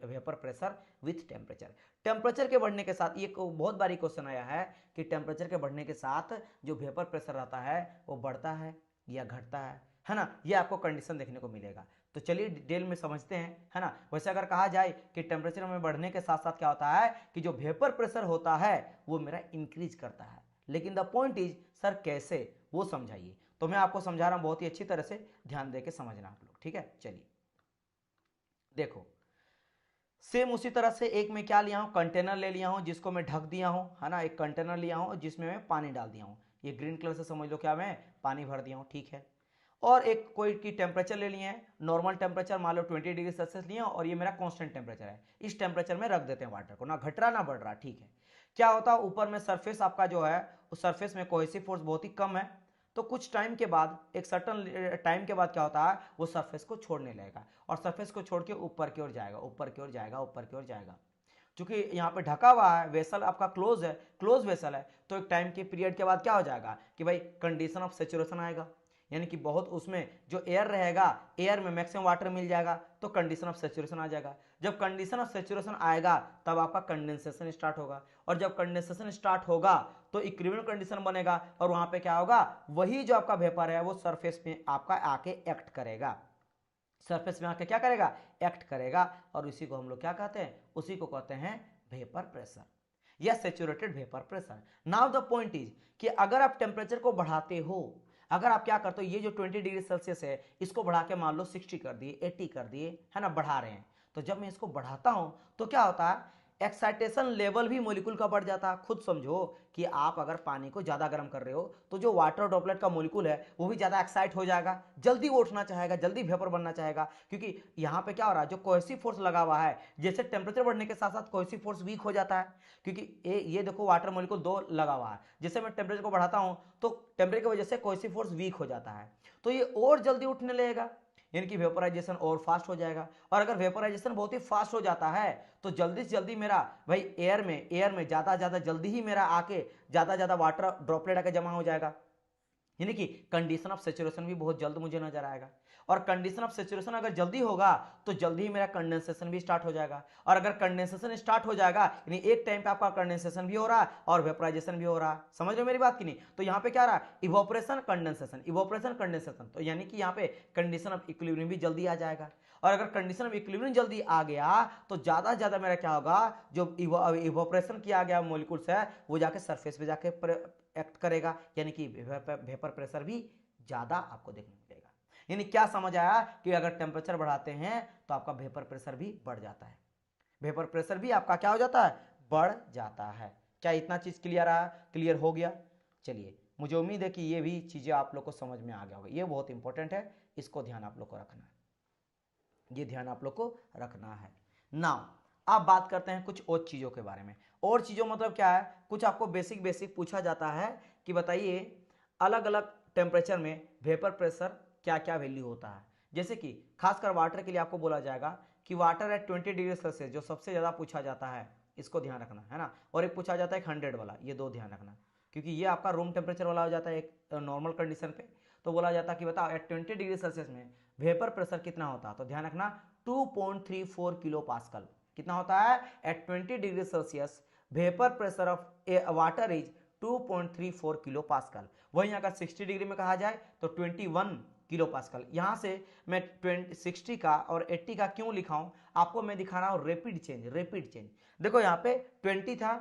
vapour pressure with temperature. Temperature के बढ़ने के साथ, ये बहुत बारी क्वेश्चन आया है कि टेम्परेचर के बढ़ने के साथ जो वेपर प्रेशर रहता है वो बढ़ता है या घटता है ना, ये आपको कंडीशन देखने को मिलेगा। तो चलिए डिटेल में समझते हैं, है ना। वैसे अगर कहा जाए कि टेम्परेचर में बढ़ने के साथ साथ क्या होता है कि जो वेपर प्रेशर होता है वो मेरा इंक्रीज करता है, लेकिन द पॉइंट इज सर कैसे, वो समझाइए। तो मैं आपको समझा रहा हूं, बहुत ही अच्छी तरह से ध्यान देके समझना आप लोग, ठीक है। चलिए देखो, सेम उसी तरह से एक मैं क्या लिया हूं, कंटेनर ले लिया हूं जिसको मैं ढक दिया हूं, है ना, एक कंटेनर लिया हूं जिसमें मैं पानी डाल दिया हूं, ये ग्रीन कलर से समझ लो क्या, मैं पानी भर दिया हूं, ठीक है। और एक कोई की टेम्परेचर ले लिए हैं, नॉर्मल टेम्परेचर मान लो 20 डिग्री सेल्सियस लिए, और ये मेरा कांस्टेंट टेम्परेचर है, इस टेम्परेचर में रख देते हैं वाटर को, ना घट रहा ना बढ़ रहा, ठीक है। क्या होता है, ऊपर में सरफेस आपका जो है उस सरफेस में कोहेसिव फोर्स बहुत ही कम है, तो कुछ टाइम के बाद, एक सर्टन टाइम के बाद क्या होता है, वो सरफेस को छोड़ने लगेगा, और सरफेस को छोड़ के ऊपर की ओर जाएगा, ऊपर की ओर जाएगा, ऊपर की ओर जाएगा। क्योंकि यहाँ पे ढका हुआ है, वेसल आपका क्लोज है, क्लोज वेसल है, तो एक टाइम के पीरियड के बाद क्या हो जाएगा कि भाई कंडीशन ऑफ सेचुरेशन आएगा, यानी कि बहुत उसमें जो एयर रहेगा, एयर में मैक्सिमम वाटर मिल जाएगा तो कंडीशन ऑफ सेचुरेशन आ जाएगा। जब कंडीशन ऑफ सेचुरेशन आएगा तब आपका कंडेंसेशन स्टार्ट होगा, और जब कंडेंसेशन स्टार्ट होगा तो इक्विलिब्रियम कंडीशन बनेगा, और वहां पे क्या होगा, वही जो आपका वेपर है वो सरफेस में आपका आके एक्ट करेगा, सरफेस में आके क्या करेगा, एक्ट करेगा, और उसी को हम लोग क्या कहते हैं, उसी को कहते हैं वेपर प्रेशर या saturated vapour pressure. Now the point is कि अगर आप टेम्परेचर को बढ़ाते हो, अगर आप क्या करते हो, ये जो 20 डिग्री सेल्सियस है इसको बढ़ा के मान लो 60 कर दिए, 80 कर दिए, है ना, बढ़ा रहे हैं, तो जब मैं इसको बढ़ाता हूं तो क्या होता है, एक्साइटेशन लेवल भी मोलिक्यूल का बढ़ जाता है। खुद समझो कि आप अगर पानी को ज्यादा गर्म कर रहे हो तो जो वाटर ड्रॉपलेट का मोलिक्यूल है वो भी ज्यादा एक्साइट हो जाएगा, जल्दी वो उठना चाहेगा, जल्दी वेपर बनना चाहेगा, क्योंकि यहाँ पे क्या हो रहा है, जो कोहेसिव फोर्स लगा हुआ है, जैसे टेम्परेचर बढ़ने के साथ साथ कोहेसिव फोर्स वीक हो जाता है, क्योंकि ये देखो वाटर मोलिक्यूल दो लगा हुआ है, जैसे मैं टेम्परेचर को बढ़ाता हूं तो टेम्परेचर की वजह से कोहेसिव फोर्स वीक हो जाता है, तो ये और जल्दी उठने लगेगा, यानी कि वेपोराइजेशन और फास्ट हो जाएगा। और अगर वेपोराइजेशन बहुत ही फास्ट हो जाता है तो जल्दी से जल्दी मेरा भाई एयर में ज्यादा जल्दी ही मेरा आके ज्यादा वाटर ड्रॉपलेट आके जमा हो जाएगा, यानी कि कंडीशन ऑफ सेचुरेशन भी बहुत जल्द मुझे नजर आएगा। और कंडीशन ऑफ सेचुरेशन अगर जल्दी होगा तो जल्दी ही मेरा कंडेंसेशन भी स्टार्ट हो जाएगा, और अगर कंडेंसेशन स्टार्ट हो जाएगा यानी एक टाइम पे आपका कंडेंसेशन भी हो रहा है और वेपोराइजेशन भी हो रहा है, समझ रहे हो मेरी बात की नहीं। तो यहाँ पे क्या रहा, इवोपरेशन कंडेंसेशन, इवोपरेशन कंडेंसेशन, तो यानी कि यहाँ पे कंडीशन ऑफ इक्विलिब्रियम भी जल्दी आ जाएगा, और अगर कंडीशन ऑफ इक्विलिब्रियम जल्दी आ गया तो ज्यादा मेरा क्या होगा, जो इवोपरेशन किया गया मॉलिक्यूल्स है वो जाके सरफेस पे जाके एक्ट करेगा, यानी कि वेपर प्रेशर भी ज्यादा आपको देखने मिलेगा। यानी क्या समझ आया कि अगर टेम्परेचर बढ़ाते हैं तो आपका वेपर प्रेशर भी बढ़ जाता है, वेपर प्रेशर भी आपका क्या हो जाता है, बढ़ जाता है। क्या इतना चीज क्लियर आया, क्लियर हो गया? चलिए, मुझे उम्मीद है कि ये भी चीजें आप लोग को समझ में आ गया होगा, ये बहुत इंपॉर्टेंट है, इसको ध्यान आप लोग को रखना है, ये ध्यान आप लोग को रखना है। नाउ अब बात करते हैं कुछ और चीजों के बारे में। और चीजों मतलब क्या है, कुछ आपको बेसिक पूछा जाता है कि बताइए अलग अलग टेम्परेचर में वेपर प्रेशर क्या क्या वैल्यू होता है। जैसे कि खासकर वाटर के लिए आपको बोला जाएगा कि वाटर एट 20 डिग्री सेल्सियस, जो सबसे ज्यादा पूछा जाता है, इसको ध्यान रखना है ना, और एक पूछा जाता है 100 वाला, ये दो ध्यान रखना, क्योंकि ये आपका रूम टेम्परेचर वाला हो जाता है एक नॉर्मल कंडीशन पे। तो बोला जाता है कि बताओ एट 20 डिग्री सेल्सियस में वेपर प्रेशर कितना होता है, तो ध्यान रखना 2.34 किलो पास्कल। कितना होता है at 20 degree Celsius, vapour pressure of water is 2.34 kilo pascal. वहीं अगर 60 डिग्री में कहा जाए तो 21 किलो पास्कल। यहां से मैं 60 का और 80 का क्यों लिखा हूं, आपको मैं दिखा रहा हूं रेपिड चेंज। देखो यहाँ पे 20 था,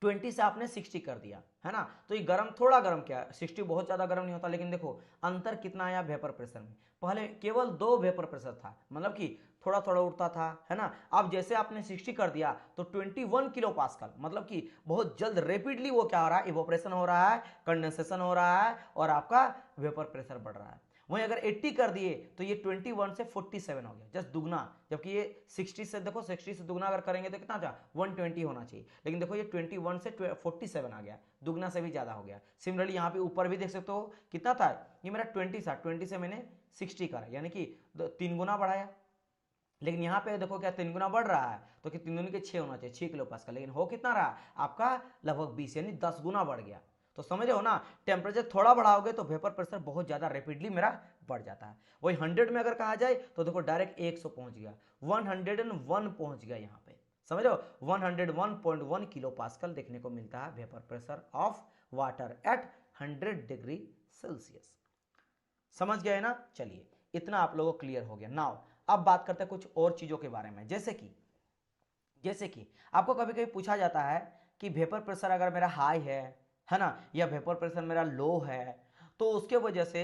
20 से आपने 60 कर दिया, है ना, तो ये गर्म, थोड़ा गर्म क्या, 60 बहुत ज्यादा गर्म नहीं होता, लेकिन देखो अंतर कितना आया वेपर प्रेशर में। पहले केवल 2 वेपर प्रेशर था, मतलब कि थोड़ा थोड़ा उड़ता था, है ना। अब जैसे आपने 60 कर दिया तो 21 किलो पास्कल, मतलब कि बहुत जल्द रेपिडली वो क्या हो रहा है, इवोपरेशन हो रहा है, कंडेंसेशन हो रहा है, और आपका वेपर प्रेशर बढ़ रहा है। वहीं अगर 80 कर दिए तो ये 21 से 47 हो गया, जस्ट दुगना, जबकि ये 60 से, देखो 60 से दुगना अगर करेंगे तो कितना था, 120 होना चाहिए, लेकिन देखो ये 21 से 47 आ गया, दुगना से भी ज्यादा हो गया। सिमिलरली यहाँ पे ऊपर भी देख सकते हो कितना था, ये मेरा 20 था, 20 से मैंने 60 करा, यानी कि 3 गुना बढ़ाया। लेकिन यहाँ पे देखो क्या 3 गुना बढ़ रहा है, तो कि 3 दूनी के 6 होना चाहिए, 6 किलो पास्कल, लेकिन हो कितना रहा आपका, लगभग 20, यानी 10 गुना बढ़ गया। तो समझ रहे हो ना, टेम्परेचर थोड़ा बढ़ाओगे तो वेपर प्रेशर बहुत ज्यादा रैपिडली मेरा बढ़ जाता है। वही 100 में अगर कहा जाए तो देखो डायरेक्ट 100 पहुंच गया, 101 पहुंच गया, यहाँ पे समझ रहे हो 101.1 किलो पास्कल देखने को मिलता है vapour pressure of water at 100 degree Celsius. समझ गए ना? चलिए, इतना आप लोगों को क्लियर हो गया। नाउ अब बात करते हैं कुछ और चीजों के बारे में, जैसे कि आपको कभी कभी पूछा जाता है कि वेपर प्रेशर अगर मेरा हाई है ना, या वेपर प्रेशर मेरा लो है, तो उसके वजह से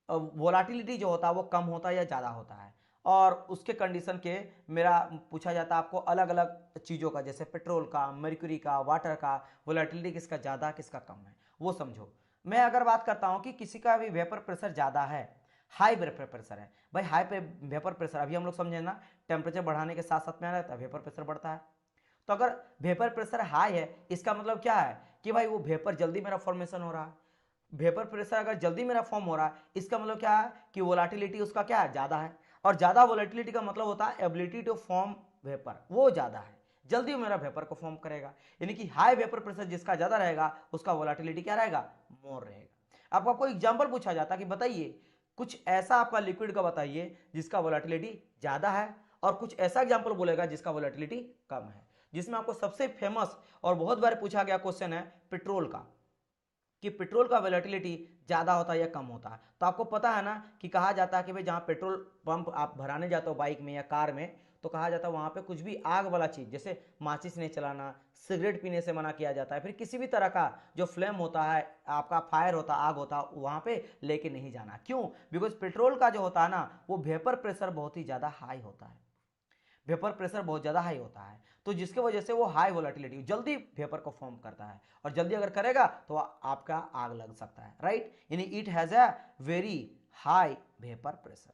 वोलाटिलिटी जो होता है वो कम होता है या ज़्यादा होता है, और उसके कंडीशन के मेरा पूछा जाता है आपको अलग अलग चीज़ों का, जैसे पेट्रोल का, मर्क्यूरी का, वाटर का, वोलाटिलिटी किसका ज़्यादा किसका कम है, वो समझो। मैं अगर बात करता हूँ कि किसी का भी वेपर प्रेशर ज़्यादा है, हाई वेपर प्रेशर है, भाई हाई पे वेपर प्रेशर, अभी हम लोग समझे ना, टेम्परेचर बढ़ाने के साथ साथ में रहता है वेपर प्रेशर बढ़ता है। तो अगर वेपर प्रेशर हाई है इसका मतलब क्या है कि भाई वो वेपर जल्दी मेरा फॉर्मेशन हो रहा है। वेपर प्रेशर अगर जल्दी मेरा फॉर्म हो रहा है इसका मतलब क्या है कि वोलाटिलिटी उसका क्या है, ज्यादा है, और ज्यादा वोलाटिलिटी का मतलब होता है एबिलिटी टू फॉर्म वेपर, वो ज्यादा है, जल्दी मेरा वेपर को फॉर्म करेगा। यानी कि हाई वेपर प्रेशर जिसका ज्यादा रहेगा उसका वोलाटिलिटी क्या रहेगा, मोर रहेगा। आपको आपको एग्जाम्पल पूछा जाता कि बताइए कुछ ऐसा आपका लिक्विड का बताइए जिसका वोलेटिलिटी ज्यादा है, और कुछ ऐसा एग्जाम्पल बोलेगा जिसका वोलेटिलिटी कम है। जिसमें आपको सबसे फेमस और बहुत बार पूछा गया क्वेश्चन है पेट्रोल का, कि पेट्रोल का वोलेटिलिटी ज्यादा होता है या कम होता है। तो आपको पता है ना कि कहा जाता है कि भाई जहां पेट्रोल पंप आप भराने जाते हो बाइक में या कार में, तो कहा जाता है वहां पे कुछ भी आग वाला चीज जैसे माचिस नहीं चलाना, सिगरेट पीने से मना किया जाता है, फिर किसी भी तरह का जो फ्लेम होता है, आपका फायर होता है, आग होता है, वहां पे लेके नहीं जाना। क्यों? बिकॉज पेट्रोल का जो होता है ना वो वेपर प्रेशर बहुत ही ज्यादा हाई होता है, वेपर प्रेशर बहुत ज़्यादा हाई होता है, तो जिसके वजह से वो हाई वोलेटिलिटी जल्दी वेपर को फॉर्म करता है, और जल्दी अगर करेगा तो आपका आग लग सकता है, राइट। यानी it has a very high vapour pressure.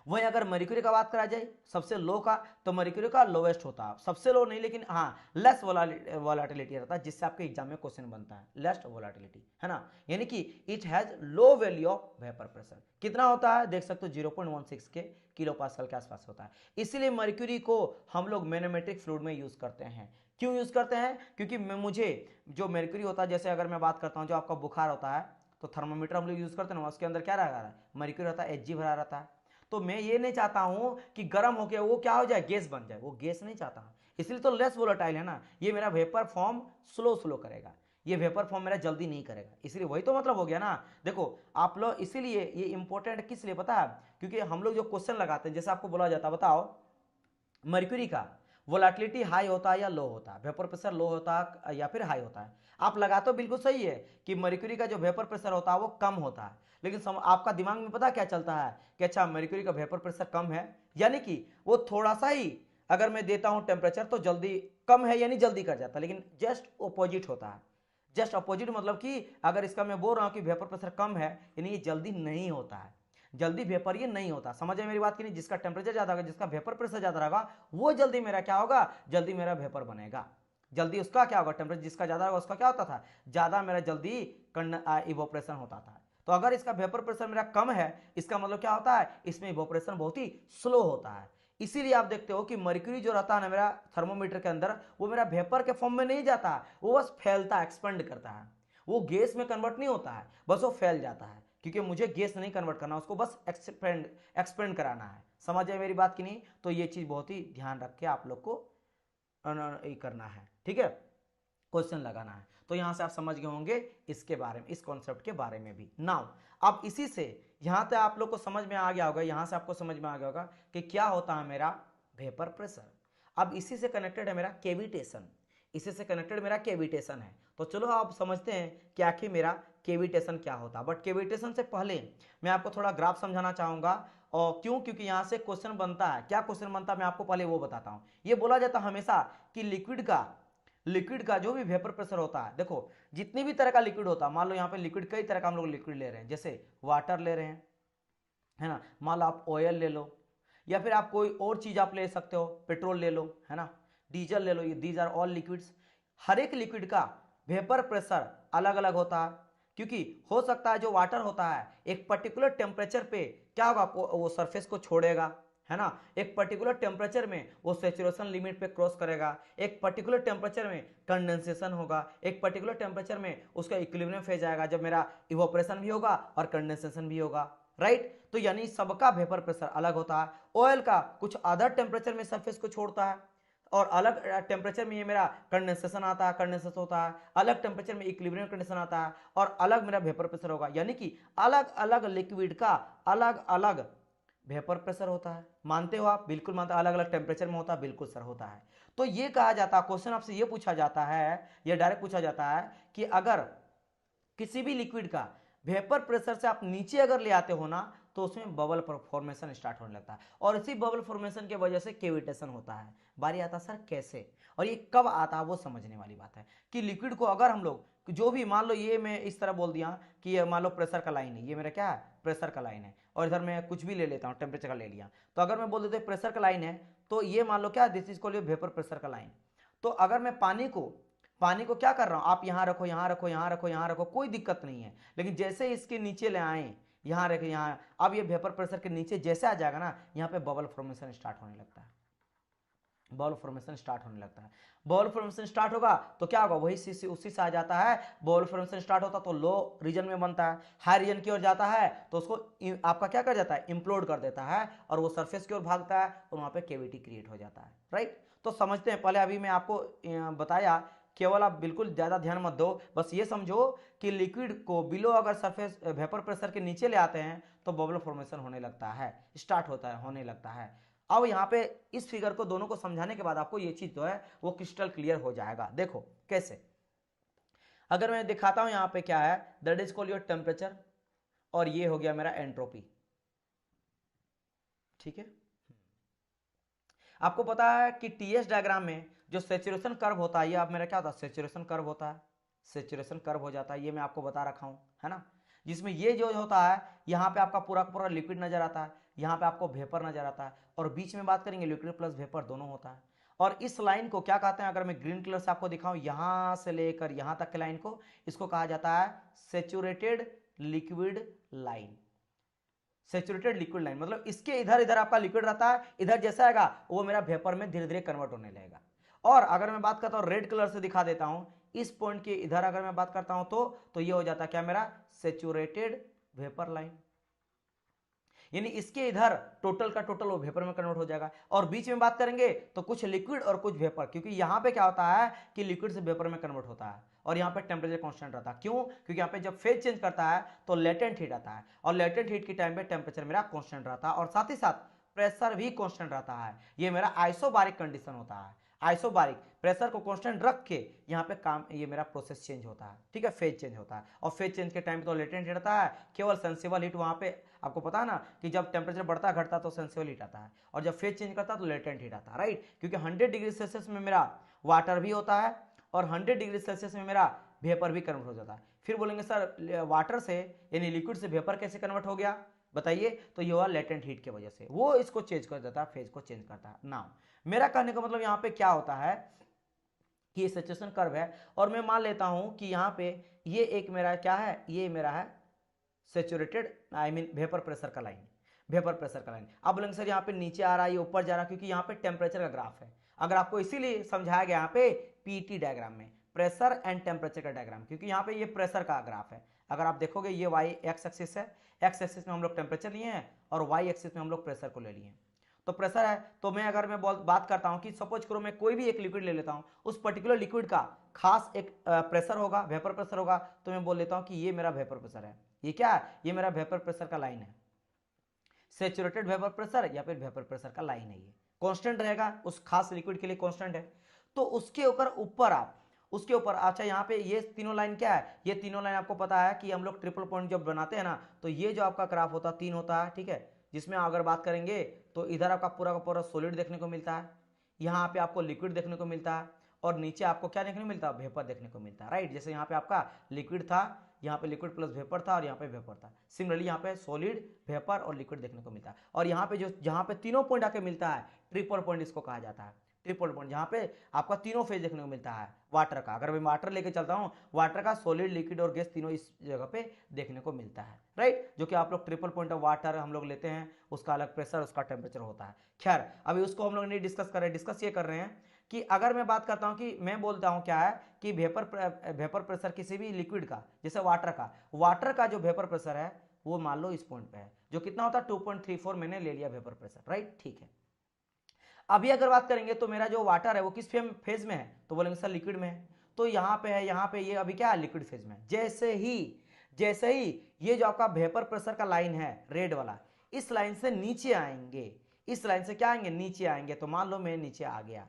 वहीं अगर मर्क्यूरी का बात करा जाए सबसे लो का, तो मर्क्यूरी का लोवेस्ट होता है, सबसे लो नहीं लेकिन हाँ लेस वोलेटिलिटी रहता है, जिससे आपके एग्जाम में क्वेश्चन बनता है लेस वोलेटिलिटी, है ना। यानी कि it has low value of vapour pressure. कितना होता है देख सकते हो, 0.16 के किलो पास्कल के आसपास होता है। इसीलिए मर्क्यूरी को हम लोग मैनोमेट्रिक फ्लूइड में यूज करते हैं। क्यों यूज करते हैं? क्योंकि मुझे जो मर्क्यूरी होता है, जैसे अगर मैं बात करता हूँ जो आपका बुखार होता है, तो थर्मोमीटर हम लोग यूज करते हैं ना, उसके अंदर क्या रहता है, मर्क्यूरी रहता है, Hg भरा रहता है। तो मैं ये नहीं चाहता हूं कि गर्म होकर वो क्या हो जाए, गैस बन जाए, वो गैस नहीं चाहता हूं, इसलिए तो लेस वोलेटाइल है ना, ये मेरा वेपर फॉर्म स्लो स्लो करेगा, ये वेपर फॉर्म मेरा जल्दी नहीं करेगा, इसलिए वही तो मतलब हो गया ना। देखो आप लोग, इसीलिए ये इंपॉर्टेंट किस लिए पता है, क्योंकि हम लोग जो क्वेश्चन लगाते हैं, जैसे आपको बोला जाता है बताओ मर्क्यूरी का वोलेटिलिटी हाई होता है या लो होता है, वेपर प्रेशर लो होता है या फिर हाई होता है। आप लगा तो बिल्कुल सही है कि मर्क्यूरी का जो वेपर प्रेशर होता है वो कम होता है, लेकिन आपका दिमाग में पता क्या चलता है कि अच्छा मर्क्यूरी का वेपर प्रेशर कम है, यानी कि वो थोड़ा सा ही अगर मैं देता हूं टेम्परेचर तो जल्दी कम है, यानी जल्दी कर जाता है, लेकिन जस्ट अपोजिट होता है। जस्ट अपोजिट मतलब कि अगर इसका मैं बोल रहा हूं कि वेपर प्रेशर कम है, यानी ये जल्दी नहीं होता है, जल्दी वेपर ये नहीं होता। समझ में मेरी बात की नहीं? जिसका टेम्परेचर ज्यादा होगा, जिसका वेपर प्रेशर ज्यादा रहेगा, वो जल्दी मेरा क्या होगा, जल्दी मेरा वेपर बनेगा, जल्दी उसका क्या होगा, टेम्परेचर जिसका ज्यादा होगा उसका क्या होता था, ज्यादा मेरा जल्दी इवोपरेशन होता था। तो अगर इसका वेपर प्रेशर मेरा कम है, इसका मतलब क्या होता है, इसमें इवोपरेशन बहुत ही स्लो होता है। इसीलिए आप देखते हो कि मर्क्यूरी जो रहता है ना मेरा थर्मोमीटर के अंदर, वो मेरा वेपर के फॉर्म में नहीं जाता है, वो बस फैलता है, एक्सपेंड करता है, वो गैस में कन्वर्ट नहीं होता है, बस वो फैल जाता है, क्योंकि मुझे गैस नहीं कन्वर्ट करना, उसको बस एक्सपेंड कराना है। समझ आए मेरी बात की नहीं? तो ये चीज बहुत ही ध्यान रख के आप लोग को करना है, ठीक है, क्वेश्चन लगाना है। तो यहां से आप समझ गए होंगे इसके बारे में, इस कॉन्सेप्ट के बारे में भी। नाउ अब इसी से यहां तक आप लोग को समझ में आ गया होगा, यहां से आपको समझ में आ गया होगा कि क्या होता है मेरा वेपर प्रेशर। अब इसी से कनेक्टेड है मेरा केविटेशन, इसी से कनेक्टेड मेरा केविटेशन है। तो चलो आप समझते हैं कि आखिर मेरा केविटेशन क्या होता है। बट केविटेशन से पहले मैं आपको थोड़ा ग्राफ समझाना चाहूंगा। और क्यों? क्योंकि यहां से क्वेश्चन बनता है। क्या क्वेश्चन बनता है मैं आपको पहले वो बताता हूं। ये बोला जाता है हमेशा कि लिक्विड का जो भी वेपर प्रेशर होता है, देखो जितनी भी तरह का लिक्विड होता है, मान लो यहाँ पे लिक्विड कई तरह का हम लोग लिक्विड ले रहे हैं, जैसे वाटर ले रहे हैं, है ना, मान लो आप ऑयल ले लो, या फिर आप कोई और चीज आप ले सकते हो, पेट्रोल ले लो, है ना, डीजल ले लो, ये दीज आर ऑल लिक्विड्स। हर एक लिक्विड का वेपर प्रेशर अलग अलग होता है, क्योंकि हो सकता है जो वाटर होता है एक पर्टिकुलर टेम्परेचर पे क्या होगा, वो सरफेस को छोड़ेगा, है ना, एक पर्टिकुलर टेम्परेचर में वो सेचुरेशन लिमिट पे क्रॉस करेगा, एक पर्टिकुलर टेम्परेचर में कंडेंसेशन होगा, एक पर्टिकुलर टेम्परेचर में उसका इक्विलिब्रियम फेज आएगा जब मेरा इवोपरेशन भी होगा और कंडेंसेशन भी होगा, राइट। तो यानी सबका वेपर प्रेशर अलग होता है। ऑयल का कुछ अदर टेम्परेचर में सरफेस को छोड़ता है, और अलग टेम्परेचर में ये मेरा कंडेंसेशन आता है, कंडेंसेशन होता है, अलग टेम्परेचर में इक्विलिब्रियम कंडीशन आता है, और अलग मेरा वेपर प्रेशर होगा। यानी कि अलग अलग लिक्विड का अलग अलग वेपर प्रेशर होता है। मानते हो आप? बिल्कुल मानते। अलग अलग टेम्परेचर में होता है, बिल्कुल सर होता है। तो ये कहा जाता है, क्वेश्चन आपसे ये पूछा जाता है, ये डायरेक्ट पूछा जाता है कि अगर किसी भी लिक्विड का वेपर प्रेशर से आप नीचे अगर ले आते हो ना, तो उसमें बबल फॉर्मेशन स्टार्ट होने लगता है, और इसी बबल फॉर्मेशन की वजह से केविटेशन होता है। बारी आता सर कैसे और ये कब आता है, वो समझने वाली बात है कि लिक्विड को अगर हम लोग जो भी, मान लो ये मैं इस तरह बोल दिया कि ये मान लो प्रेशर का लाइन है, ये मेरा क्या है, प्रेशर का लाइन है, और इधर मैं कुछ भी ले लेता हूँ, टेम्परेचर का ले लिया, तो अगर मैं बोल देता हूँ प्रेशर का लाइन है, तो ये मान लो क्या, this is called vapour pressure का लाइन। तो अगर मैं पानी को क्या कर रहा हूं, आप यहां रखो, यहां रखो, यहां रखो, यहां रखो, कोई दिक्कत नहीं है, लेकिन जैसे इसके नीचे ले आए, यहां रखे, यहां, अब ये वेपर प्रेशर के नीचे जैसे आ जाएगा ना, यहां पे बबल फॉर्मेशन स्टार्ट होने लगता है। बबल फॉर्मेशन स्टार्ट होने लगता है। बबल फॉर्मेशन स्टार्ट होगा तो क्या होगा, वही सी उसी से आ जाता है। बबल फॉर्मेशन स्टार्ट होता तो लो रीजन में बनता है, हाई रीजन की ओर जाता है तो उसको आपका क्या कर जाता है, इम्प्लोड कर देता है और वो सरफेस की ओर भागता है और वहां पे केविटी क्रिएट हो जाता है। राइट, तो समझते हैं। पहले अभी मैं आपको बताया, केवल आप बिल्कुल ज़्यादा ध्यान मत दो, बस ये समझो कि लिक्विड को बिलो अगर सरफेस वेपर प्रेशर के नीचे ले आते हैं तो बबल फॉर्मेशन होने लगता है, स्टार्ट होता है, होने लगता है। अब यहाँ पे इस फिगर को दोनों को समझाने के बाद आपको ये चीज जो है वो क्रिस्टल क्लियर हो जाएगा। देखो कैसे, अगर मैं दिखाता हूं यहाँ पे क्या है, that is called your temperature और ये हो गया मेरा एंट्रोपी। ठीक है, आपको पता है कि टीएस डायग्राम में जो सेचुरेशन कर्व होता है, ये अब मेरा क्या होता है, सेचुरेशन कर्व होता है, सेचुरेशन कर्व हो जाता है, ये मैं आपको बता रखा हूं, है ना। जिसमें ये जो होता है, यहाँ पे आपका पूरा पूरा लिक्विड नजर आता है, यहाँ पे आपको वेपर नजर आता है, और बीच में बात करेंगे लिक्विड प्लस वेपर दोनों होता है। और इस लाइन को क्या कहते हैं, अगर मैं ग्रीन कलर से आपको दिखाऊं, यहां से लेकर यहां तक के लाइन को, इसको कहा जाता है saturated liquid line. Saturated liquid line मतलब इसके इधर इधर आपका लिक्विड रहता है, इधर जैसा आएगा वो मेरा वेपर में धीरे धीरे कन्वर्ट होने लगेगा। और अगर मैं बात करता हूं, रेड कलर से दिखा देता हूं, इस पॉइंट के इधर अगर मैं बात करता हूं तो ये हो जाता है क्या, मेरा सेचुरेटेड वेपर लाइन। यानी इसके इधर टोटल का टोटल वो वेपर में कन्वर्ट हो जाएगा। और बीच में बात करेंगे तो कुछ लिक्विड और कुछ वेपर, क्योंकि यहां पे क्या होता है कि लिक्विड से वेपर में कन्वर्ट होता है और यहाँ पे टेम्परेचर कांस्टेंट रहता है। क्यों? क्योंकि यहाँ पे जब फेज चेंज करता है तो लेटेंट हीट आता है, और लेटेंट हीट के टाइम पे टेम्परेचर मेरा कांस्टेंट रहता है और साथ ही साथ प्रेशर भी कांस्टेंट रहता है। ये मेरा आइसोबारिक कंडीशन होता है। आइसोबारिक प्रेशर को कांस्टेंट रख के यहाँ पे काम, ये मेरा प्रोसेस चेंज होता है। ठीक है, फेज चेंज होता है, और फेज चेंज के टाइम तो लेटेंट हीट आता है, केवल सेंसिबल हीट वहाँ पे आपको पता है ना कि जब टेम्परेचर बढ़ता घटता तो सेंसिबल हीट आता है, और जब फेज चेंज करता तो लेटेंट हीट आता है। राइट, क्योंकि 100 डिग्री सेल्सियस में मेरा वाटर भी होता है और 100 डिग्री सेल्सियस में मेरा वेपर भी कन्वर्ट हो जाता है। फिर बोलेंगे सर वाटर से यानी लिक्विड से वेपर कैसे कन्वर्ट हो गया, बताइए। तो ये हुआ लेटेंट हीट की वजह से, वो इसको चेंज कर देता है, फेज को चेंज करता है। नाउ मेरा कहने का मतलब यहाँ पे क्या होता है कि ये सैचुरेशन कर्व है, और मैं मान लेता हूं कि यहाँ पे ये एक मेरा क्या है, ये मेरा है saturated I mean vapour pressure का लाइन, वेपर प्रेशर का लाइन। अब बोलेंगे सर यहाँ पे नीचे आ रहा है, ये ऊपर जा रहा है, क्योंकि यहाँ पे टेम्परेचर का ग्राफ है। अगर आपको इसीलिए समझाया गया यहाँ पे पीटी डायग्राम में, प्रेशर एंड टेम्परेचर का डायग्राम, क्योंकि यहाँ पे ये प्रेशर का ग्राफ है। अगर आप देखोगे ये वाई एक्स एक्सिस है, एक्स एक्सिस में हम लोग टेम्परेचर लिए हैं और वाई एक्सिस में हम लोग प्रेशर को ले लिए हैं। तो प्रेशर है, तो मैं अगर मैं बात करता हूं कि सपोज करो मैं कोई भी एक लिक्विड ले लेता हूं, उस पर्टिकुलर लिक्विड का खास एक प्रेशर होगा, वेपर प्रेशर होगा, तो मैं बोल लेता हूं कि ये मेरा वेपर प्रेशर है। ये क्या है, ये मेरा वेपर प्रेशर का लाइन है, सेचुरेटेड वेपर प्रेशर या फिर वेपर प्रेशर का लाइन है। ये कांस्टेंट रहेगा, उस खास लिक्विड के लिए कांस्टेंट है। तो उसके ऊपर आप उसके ऊपर अच्छा, यहाँ पे ये तीनों लाइन क्या है, ये तीनों लाइन आपको पता है कि हम लोग ट्रिपल पॉइंट जब बनाते हैं ना, तो ये जो आपका ग्राफ होता है 3 होता है। ठीक है, जिसमें अगर बात करेंगे तो इधर आपका पूरा का पूरा सॉलिड देखने को मिलता है, यहाँ पे आपको लिक्विड देखने को मिलता है, और नीचे आपको क्या देखने को मिलता है, वेपर देखने को मिलता है। राइट, जैसे यहाँ पे आपका लिक्विड था, यहाँ पे लिक्विड प्लस वेपर था, और यहाँ पे वेपर था। सिमिलरली यहाँ पे सॉलिड, वेपर और लिक्विड देखने को मिलता है। और यहाँ पे जो जहाँ पे तीनों पॉइंट आके मिलता है, ट्रिपल पॉइंट इसको कहा जाता है। ट्रिपल पॉइंट जहाँ पे आपका तीनों फेज देखने को मिलता है वाटर का। अगर मैं वाटर लेके चलता हूँ, वाटर का सॉलिड, लिक्विड और गैस तीनों इस जगह पे देखने को मिलता है। राइट, जो कि आप लोग ट्रिपल पॉइंट ऑफ वाटर हम लोग लेते हैं, उसका अलग प्रेशर, उसका टेम्परेचर होता है। खैर अभी उसको हम लोग नहीं डिस्कस कर रहे हैं, डिस्कस ये कर रहे हैं कि अगर मैं बात करता हूं कि मैं बोलता हूं क्या है कि वेपर प्रेशर किसी भी लिक्विड का, जैसे वाटर का जो वेपर प्रेशर है वो मान लो इस पॉइंट पे है, जो कितना होता है 2.34 मैंने ले लिया वेपर प्रेशर। राइट, ठीक है। अभी अगर बात करेंगे तो मेरा जो वाटर है वो किस फेज में है, तो बोलेंगे सर लिक्विड में है। तो यहाँ पे है, यहाँ पे ये अभी क्या है, लिक्विड फेज में। जैसे ही ये जो आपका वेपर प्रेशर का लाइन है रेड वाला, इस लाइन से नीचे आएंगे, इस लाइन से क्या आएंगे, नीचे आएंगे। तो मान लो मैं नीचे आ गया,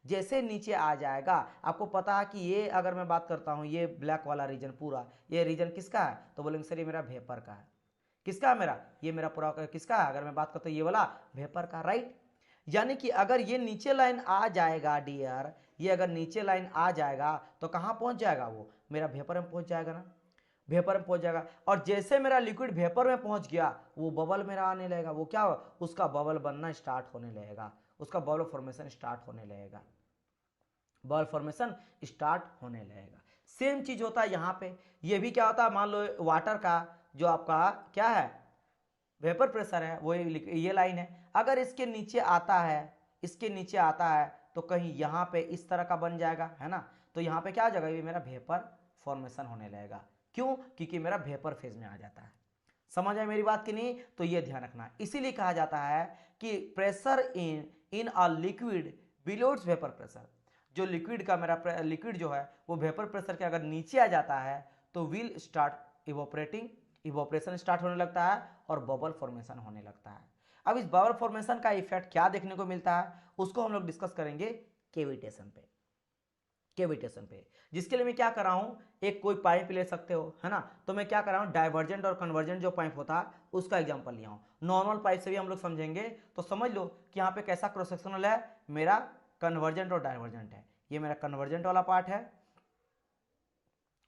जैसे नीचे आ जाएगा, आपको पता है कि ये अगर मैं बात करता हूं, ये ब्लैक वाला रीजन पूरा, ये रीजन किसका है, तो बोलेंगे सर ये मेरा वेपर का है। किसका है मेरा, ये मेरा पूरा किसका है, अगर मैं बात करता हूं ये वाला वेपर का। राइट, यानी कि अगर ये नीचे लाइन आ जाएगा डियर, ये अगर नीचे लाइन आ जाएगा तो कहां पहुंच जाएगा, वो मेरा वेपर में पहुंच जाएगा ना, वेपर में पहुंच जाएगा। और जैसे मेरा लिक्विड वेपर में पहुंच गया, वो बबल मेरा आने लगेगा, वो क्या उसका बबल बनना स्टार्ट होने लगेगा, उसका बबल फॉर्मेशन स्टार्ट होने लगेगा, बबल फॉर्मेशन स्टार्ट होने लगेगा। सेम चीज होता है यहाँ पे, ये भी क्या होता है, मान लो वाटर का जो आपका क्या है वेपर प्रेशर है, वो ये लाइन है, अगर इसके नीचे आता है, इसके नीचे आता है तो कहीं यहाँ पे इस तरह का बन जाएगा, है ना। तो यहाँ पे क्या हो जाएगा, ये मेरा वेपर फॉर्मेशन होने लगेगा। क्यों? क्योंकि मेरा वेपर फेज में आ जाता है। समझ आए मेरी बात कि नहीं? तो ये ध्यान रखना। इसीलिए कहा जाता है कि pressure in a liquid below it's vapour pressure. जो लिक्विड का मेरा लिक्विड जो है वो वेपर प्रेशर के अगर नीचे आ जाता है तो will start evaporating, evaporation start होने लगता है और बबल फॉर्मेशन होने लगता है। अब इस बबल फॉर्मेशन का इफेक्ट क्या देखने को मिलता है उसको हम लोग डिस्कस करेंगे केविटेशन पे। केविटेशन पे जिसके लिए मैं क्या कर रहा हूं, एक कोई पाइप ले सकते हो, है ना। तो मैं क्या कर रहा हूं, डाइवर्जेंट और कन्वर्जेंट जो पाइप होता है उसका एग्जांपल लिया हूं। नॉर्मल पाइप से भी हम लोग समझेंगे तो समझ लो कि यहाँ पे कैसा क्रॉस सेक्शनल है, मेरा कन्वर्जेंट और डाइवर्जेंट है। ये मेरा कन्वर्जेंट वाला पार्ट है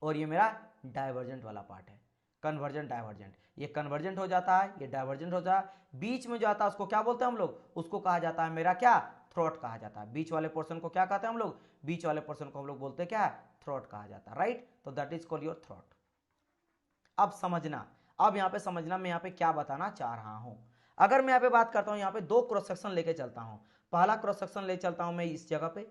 और ये मेरा डाइवर्जेंट वाला पार्ट है। कन्वर्जेंट डाइवर्जेंट, ये कन्वर्जेंट हो जाता है, ये डाइवर्जेंट हो जाता है। बीच में जो आता है उसको क्या बोलते हैं हम लोग, उसको कहा जाता है मेरा क्या, थ्रोट कहा जाता है। बीच वाले पोर्शन को क्या कहते हैं हम लोग, बीच वाले पोर्शन को हम लोग बोलते हैं क्या, थ्रोट कहा जाता है, राइट। तो that is called your throat. अब समझना, अब यहाँ पे समझना मैं यहाँ पे क्या बताना चाह रहा हूं। अगर मैं यहाँ पे बात करता हूँ, यहाँ पे दो क्रॉस सेक्शन लेके चलता हूँ। पहला क्रॉस सेक्शन ले चलता हूँ मैं इस जगह पे,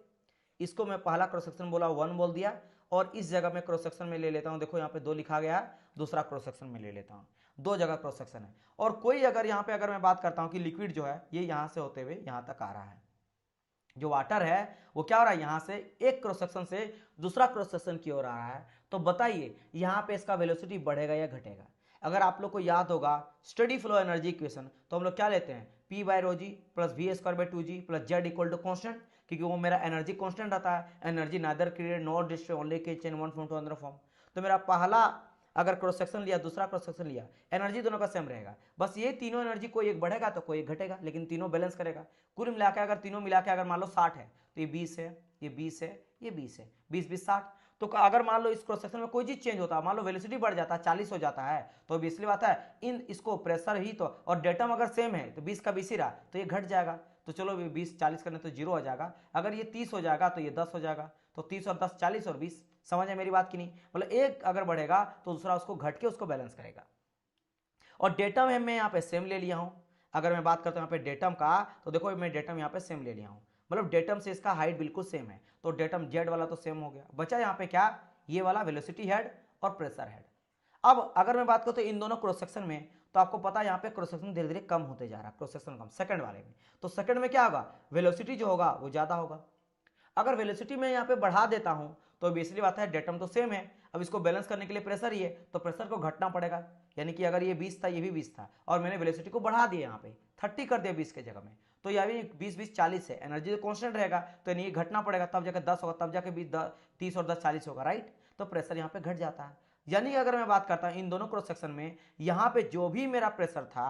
इसको मैं पहला क्रॉस सेक्शन बोला 1 बोल दिया, और इस जगह में क्रॉस सेक्शन में ले लेता हूं, देखो यहाँ पे 2 लिखा गया है, दूसरा क्रॉस सेक्शन में ले लेता हूं। 2 जगह क्रॉस सेक्शन है। और कोई अगर यहाँ पे अगर मैं बात करता हूं कि लिक्विड जो है ये यहाँ से होते हुए यहाँ तक आ रहा है, जो वाटर है वो क्या हो रहा है, यहाँ से एक क्रॉस सेक्शन से दूसरा क्रॉस सेक्शन की ओर आ रहा है, तो बताइए यहाँ पे इसका वेलोसिटी बढ़ेगा या घटेगा। अगर आप लोग को याद होगा स्टेडी फ्लो एनर्जी इक्वेशन, तो हम लोग क्या लेते हैं, P by rho g plus v square by 2g plus z equal to constant, क्योंकि वो मेरा एनर्जी कांस्टेंट रहता है। Energy neither create not destroy only के change one form to another form. तो मेरा पहला अगर क्रॉस सेक्शन लिया, दूसरा क्रॉस सेक्शन लिया, एनर्जी दोनों का सेम रहेगा, बस ये तीनों एनर्जी कोई एक बढ़ेगा तो कोई एक घटेगा, लेकिन तीनों बैलेंस करेगा। कुल मिला के अगर तीनों मिला के अगर मान लो 60 है तो ये 20 है, ये 20 है, ये 20 है, 20 20 60। तो अगर मान लो इस क्रॉस सेक्शन में कोई चीज चेंज होता है, मान लो वेलोसिटी बढ़ जाता है 40 हो जाता है, तो इसलिए बात है इन इसको प्रेशर ही तो, और डेटम अगर सेम है तो 20 का 20 ही रहा तो ये घट जाएगा। तो चलो 20 40 करने तो 0 हो जाएगा, अगर ये 30 हो जाएगा तो ये 10 हो जाएगा, तो 30 और 10 40 और 20। समझ है मेरी बात की नहीं, मतलब एक अगर बढ़ेगा तो दूसरा उसको घट के उसको बैलेंस करेगा। और डेटम है मैं यहाँ पे सेम ले लिया हूँ। अगर मैं बात करता हूँ यहाँ पे डेटम का, तो देखो मैं डेटम यहाँ पे सेम ले लिया हूँ, मतलब डेटम से इसका हाइट बिल्कुल सेम है, तो डेटम जेड वाला तो सेम हो गया। बचा यहाँ पे क्या, ये वाला वेलोसिटी हेड और प्रेशर हेड। अब अगर मैं बात करूँ तो इन दोनों क्रॉस सेक्शन में, तो आपको पता है यहाँ पे क्रॉस सेक्शन धीरे धीरे कम होते जा रहा है, क्रॉस सेक्शन कम सेकंड वाले में, तो सेकंड में क्या होगा, वेलोसिटी जो होगा वो ज्यादा होगा। अगर वेलोसिटी में यहाँ पे बढ़ा देता हूं तो बेसिकली बात है डेटम तो सेम है, अब इसको बैलेंस करने के लिए प्रेशर ही है, तो प्रेशर को घटना पड़ेगा। यानी कि अगर ये 20 था ये भी 20 था और मैंने वेलोसिटी को बढ़ा दिया यहाँ पे 30 कर दिया 20 के जगह में, तो यह भी 20 20 40 है, एनर्जी तो कॉन्स्टेंट रहेगा, तो यानी ये घटना पड़ेगा, तब जाकर 10 होगा, तब जाकर 30 और 10 40 होगा, राइट। तो प्रेशर यहाँ पे घट जाता है। यानी कि अगर मैं बात करता हूँ इन दोनों क्रॉस सेक्शन में, यहाँ पे जो भी मेरा प्रेशर था,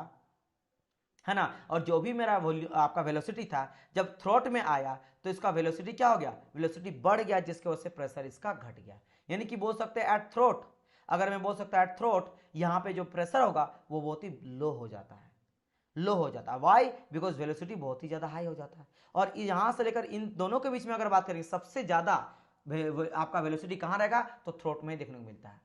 है ना, और जो भी मेरा आपका वेलोसिटी था, जब थ्रोट में आया तो इसका वेलोसिटी क्या हो गया, वेलोसिटी बढ़ गया, जिसकी वजह से प्रेशर इसका घट गया। यानी कि बोल सकते हैं एट थ्रोट, अगर मैं बोल सकता एट थ्रोट, यहाँ पे जो प्रेशर होगा वो बहुत ही लो हो जाता है, लो हो जाता है। वाई, बिकॉज वेलोसिटी बहुत ही ज्यादा हाई हो जाता है। और यहां से लेकर इन दोनों के बीच में अगर बात करेंगे, सबसे ज्यादा आपका वेलोसिटी कहां रहेगा, तो थ्रोट में देखने को मिलता है,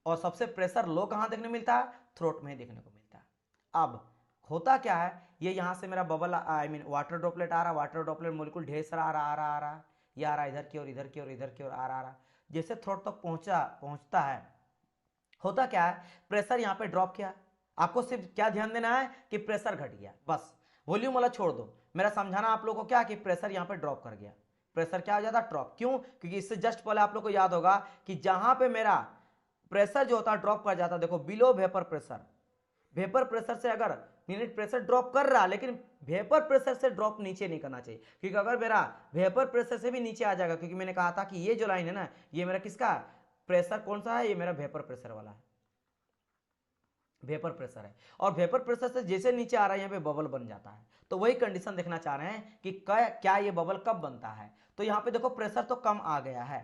और सबसे प्रेशर लो कहां देखने को मिलता है, थ्रोट में देखने को मिलता है। अब होता क्या है, ये यहाँ से मेरा bubble I mean water droplet आ रहा है, वाटर ड्रॉपलेट मोलिक्यूल ढेर सारा आ रहा है, ये आ रहा है इधर की ओर, इधर की ओर, इधर की ओर आ रहा। जैसे थ्रोट तक पहुंचता है, होता क्या है, प्रेशर यहाँ पे ड्रॉप किया, आपको सिर्फ क्या ध्यान देना है कि प्रेशर घट गया, बस वॉल्यूम वाला छोड़ दो। मेरा समझाना आप लोगों को क्या कि प्रेशर यहाँ पे ड्रॉप कर गया, प्रेशर क्या हो जाता है, ड्रॉप। क्यों? क्योंकि इससे जस्ट पहले आप लोग को याद होगा कि जहां पे मेरा प्रेशर जो होता है ड्रॉप कर जाता है, देखो below vapour pressure, vapour pressure से अगर यूनिट प्रेशर ड्रॉप कर रहा, लेकिन वेपर प्रेशर से ड्रॉप नीचे नहीं करना चाहिए, क्योंकि अगर मेरा वेपर प्रेशर से भी नीचे आ जाएगा, क्योंकि मैंने कहा था कि ये जो लाइन है ना, ये मेरा किसका प्रेशर कौन सा है, ये मेरा वेपर प्रेशर वाला है, वेपर प्रेशर है, और वेपर प्रेशर से जैसे नीचे आ रहा है यहाँ पे बबल बन जाता है। तो वही कंडीशन देखना चाह रहे हैं कि क्या ये बबल कब बनता है। तो यहाँ पे देखो प्रेशर तो कम आ गया है,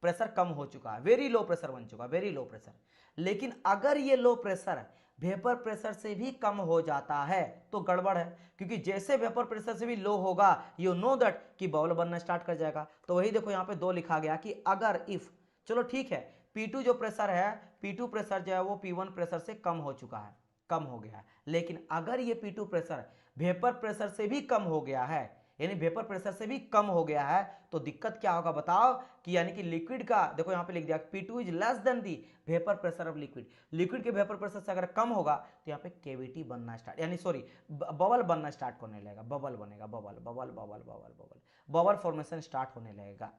प्रेशर कम हो चुका है, वेरी लो प्रेशर बन चुका है, वेरी लो प्रेशर। लेकिन अगर ये लो प्रेशर वेपर प्रेशर से भी कम हो जाता है तो गड़बड़ है, क्योंकि जैसे वेपर प्रेशर से भी लो होगा, यू नो दैट कि बबल बनना स्टार्ट कर जाएगा। तो वही देखो यहाँ पे 2 लिखा गया कि अगर इफ, चलो ठीक है, P2 जो प्रेशर है, P2 प्रेशर जो है वो P1 प्रेशर से कम हो चुका है, कम हो गया है। लेकिन अगर ये P2 प्रेशर वेपर प्रेशर से भी कम हो गया है, यानी वेपर प्रेशर से भी कम हो गया है, तो दिक्कत क्या होगा बताओ, कि यानी कि लिक्विड का, देखो यहाँ पे लिख दिया P2 is less than the vapour pressure of liquid, liquid के वेपर प्रेशर से अगर कम होगा तो यहाँ पे केविटी बनना स्टार्ट, यानी सॉरी बबल बनना स्टार्ट होने लगेगा, बबल बनेगा, bubble bubble bubble bubble bubble bubble formation start होने लगेगा।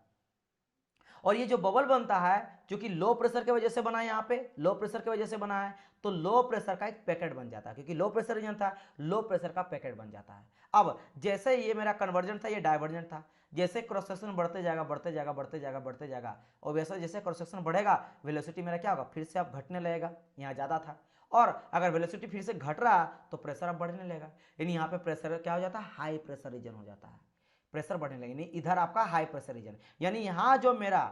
और ये जो बबल बनता है जो कि लो प्रेशर की वजह से बना है, यहाँ पे लो प्रेशर की वजह से बना है, तो लो प्रेशर का एक पैकेट बन जाता है, क्योंकि लो प्रेशर रीजन था, लो प्रेशर का पैकेट बन जाता है। अब जैसे ये मेरा कन्वर्जन था, ये डाइवर्जन था, जैसे क्रॉस सेक्शन बढ़ते जाएगा बढ़ते जाएगा बढ़ते जाएगा बढ़ते जाएगा, और वैसे जैसे क्रॉस सेक्शन बढ़ेगा वेलोसिटी मेरा क्या होगा, फिर से अब घटने लगेगा, यहाँ ज़्यादा था, और अगर वेलोसिटी फिर से घट रहा तो प्रेशर अब बढ़ने लगेगा, यानी यहाँ पे प्रेशर क्या हो जाता है, हाई प्रेशर रीजन हो जाता है, प्रेशर बढ़ने लगेगा, यानी इधर आपका हाई प्रेशर रीजन, यानी यहाँ जो मेरा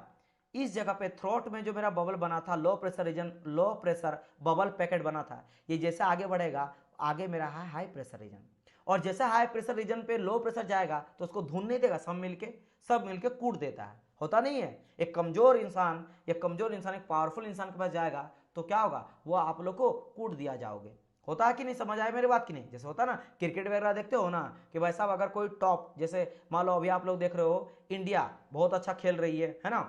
इस जगह पे थ्रोट में जो मेरा बबल बना था, low pressure region, low pressure bubble packet बना था, ये जैसे आगे बढ़ेगा आगे मेरा है हाई प्रेशर रीजन, और जैसे हाई प्रेशर रीजन पे लो प्रेशर जाएगा तो उसको धुन नहीं देगा, सब मिलके कूट देता है, होता नहीं है। एक कमजोर इंसान एक पावरफुल इंसान के पास जाएगा तो क्या होगा, वो आप लोग को कूट दिया जाओगे, होता है कि नहीं, समझ आए मेरी बात की नहीं। जैसे होता है ना क्रिकेट वगैरह देखते हो ना, कि भाई साहब अगर कोई टॉप, जैसे मान लो अभी आप लोग देख रहे हो इंडिया बहुत अच्छा खेल रही है ना,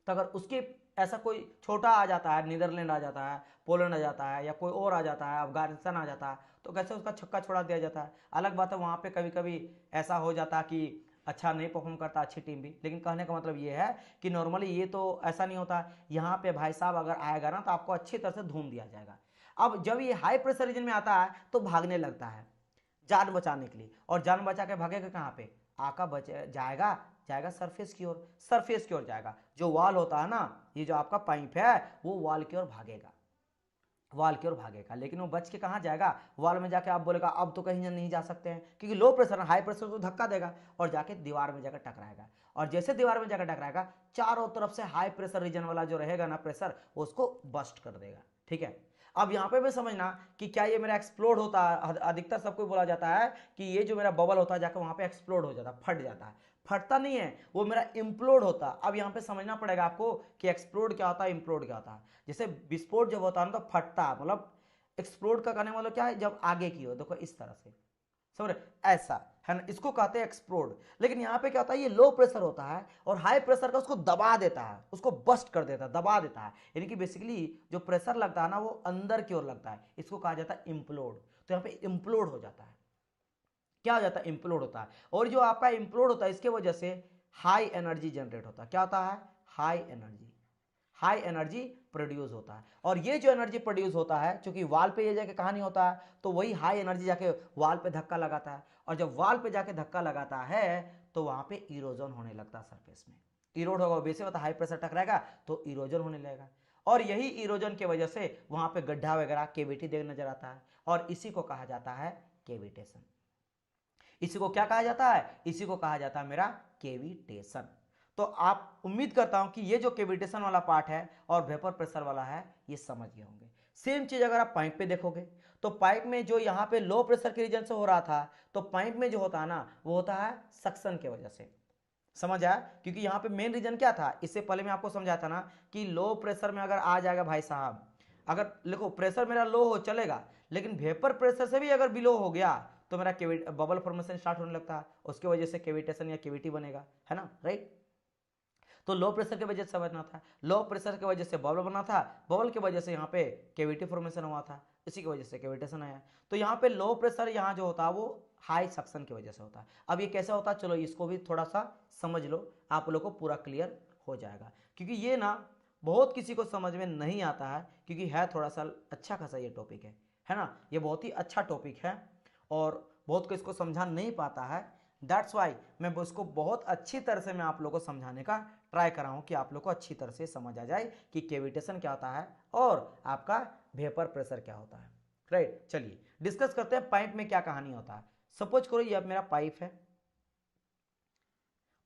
तो अगर उसके ऐसा कोई छोटा आ जाता है, नीदरलैंड आ जाता है, पोलैंड आ जाता है, या कोई और आ जाता है, अफगानिस्तान आ जाता है, तो कैसे उसका छक्का छोड़ा दिया जाता है। अलग बात है वहाँ पे कभी कभी ऐसा हो जाता है कि अच्छा नहीं परफॉर्म करता अच्छी टीम भी, लेकिन कहने का मतलब ये है कि नॉर्मली ये तो ऐसा नहीं होता। यहाँ पे भाई साहब अगर आएगा ना तो आपको अच्छी तरह से धूम दिया जाएगा। अब जब ये हाई प्रेशर रीजन में आता है तो भागने लगता है जान बचाने के लिए, और जान बचा के भागेगा कहाँ पे, आका बचे जाएगा, जाएगा सरफेस की ओर, सरफेस की ओर जाएगा, जो वॉल होता है ना, ये जो आपका पाइप है वो वॉल की ओर भागेगा, वॉल की ओर भागेगा, लेकिन वो बच के कहाँ जाएगा, वॉल में जाके आप बोलेगा अब तो कहीं नहीं जा सकते हैं, क्योंकि लो प्रेशर हाई प्रेशर तो धक्का देगा और जाके दीवार में जाकर टकराएगा, और जैसे दीवार में जाकर टकराएगा चारों तरफ से हाई प्रेशर रीजन वाला जो रहेगा ना प्रेशर, उसको बस्ट कर देगा। ठीक है, अब यहाँ पे भी समझना कि क्या ये मेरा एक्सप्लोड होता है, अधिकतर सबको बोला जाता है कि ये जो मेरा बबल होता है जाकर वहां पे एक्सप्लोड हो जाता है, फट जाता है, फटता नहीं है, वो मेरा इम्प्लोड होता है। अब यहाँ पे समझना पड़ेगा आपको कि एक्सप्लोड क्या होता है, इम्प्लोड क्या होता है। जैसे विस्फोट जब होता है ना तो फटता है, मतलब एक्सप्लोड का कहने मतलब क्या है, जब आगे की हो, देखो इस तरह से, समझ रहे, ऐसा है ना, इसको कहते हैं एक्सप्लोड। लेकिन यहाँ पे क्या होता है, ये लो प्रेशर होता है और हाई प्रेशर का उसको दबा देता है, उसको बस्ट कर देता है, दबा देता है, यानी कि बेसिकली जो प्रेशर लगता है ना वो अंदर की ओर लगता है, इसको कहा जाता है इम्प्लोड। तो यहाँ पे इम्प्लोड हो जाता है, क्या हो जाता है, इम्प्लोड होता है। और जो आपका इम्प्लोड होता है इसके वजह से हाई एनर्जी जनरेट होता है, क्या होता है, high energy, high energy produce होता है। और ये जो एनर्जी प्रोड्यूस होता है, क्योंकि वाल पे ये जाके कहानी होता है, तो वही हाई एनर्जी जाके वाल पे धक्का लगाता है, और जब वाल पे जाके धक्का लगाता है तो वहां पे इरोजन होने लगता है, सरफेस में इरोड होगा, वैसे होता हाई प्रेशर टकराएगा तो इरोजन होने लगेगा, और यही इरोजन की वजह से वहां पे गड्ढा वगैरह केविटी देख नजर आता है, और इसी को कहा जाता है केविटेशन। इसी को क्या कहा जाता है, इसी को कहा जाता है मेरा केविटेशन। तो आप उम्मीद करता हूं कि ये जो केविटेशन वाला पार्ट है और वेपर प्रेशर वाला है ये समझ गए होंगे। सेम चीज अगर आप पाइप पे देखोगे तो पाइप में जो यहाँ पे लो प्रेशर के रीजन से हो रहा था, तो पाइप में जो होता है ना वो होता है सक्शन की वजह से, समझ आया। क्योंकि यहाँ पे मेन रीजन क्या था, इससे पहले मैं आपको समझाया था ना कि लो प्रेशर में अगर आ जाएगा भाई साहब, अगर देखो प्रेशर मेरा लो हो चलेगा, लेकिन वेपर प्रेशर से भी अगर बिलो हो गया तो मेरा बबल फॉर्मेशन स्टार्ट होने लगता है, उसकी वजह से केविटेशन या केविटी बनेगा, है ना, राइट। तो लो प्रेशर की वजह से बना था, लो प्रेशर की वजह से बबल बना था, बबल की वजह से यहाँ पे केविटी फॉर्मेशन हुआ था, इसी की वजह से केविटेशन आया। तो यहाँ पे लो प्रेशर यहाँ जो होता है वो हाई सक्शन की वजह से होता है। अब ये कैसे होता है, चलो इसको भी थोड़ा सा समझ लो, आप लोग को पूरा क्लियर हो जाएगा, क्योंकि ये ना बहुत किसी को समझ में नहीं आता है, क्योंकि है थोड़ा सा अच्छा खासा ये टॉपिक है ना, ये बहुत ही अच्छा टॉपिक है और बहुत को इसको समझा नहीं पाता है। दैट्स वाई मैं उसको बहुत अच्छी तरह से मैं आप लोगों को समझाने का ट्राई कर रहा हूं कि आप लोग को अच्छी तरह से समझ आ जाए कि केविटेशन क्या होता है और आपका वेपर प्रेशर क्या होता है, राइट। चलिए डिस्कस करते हैं पाइप में क्या कहानी होता है। सपोज करो ये अब मेरा पाइप है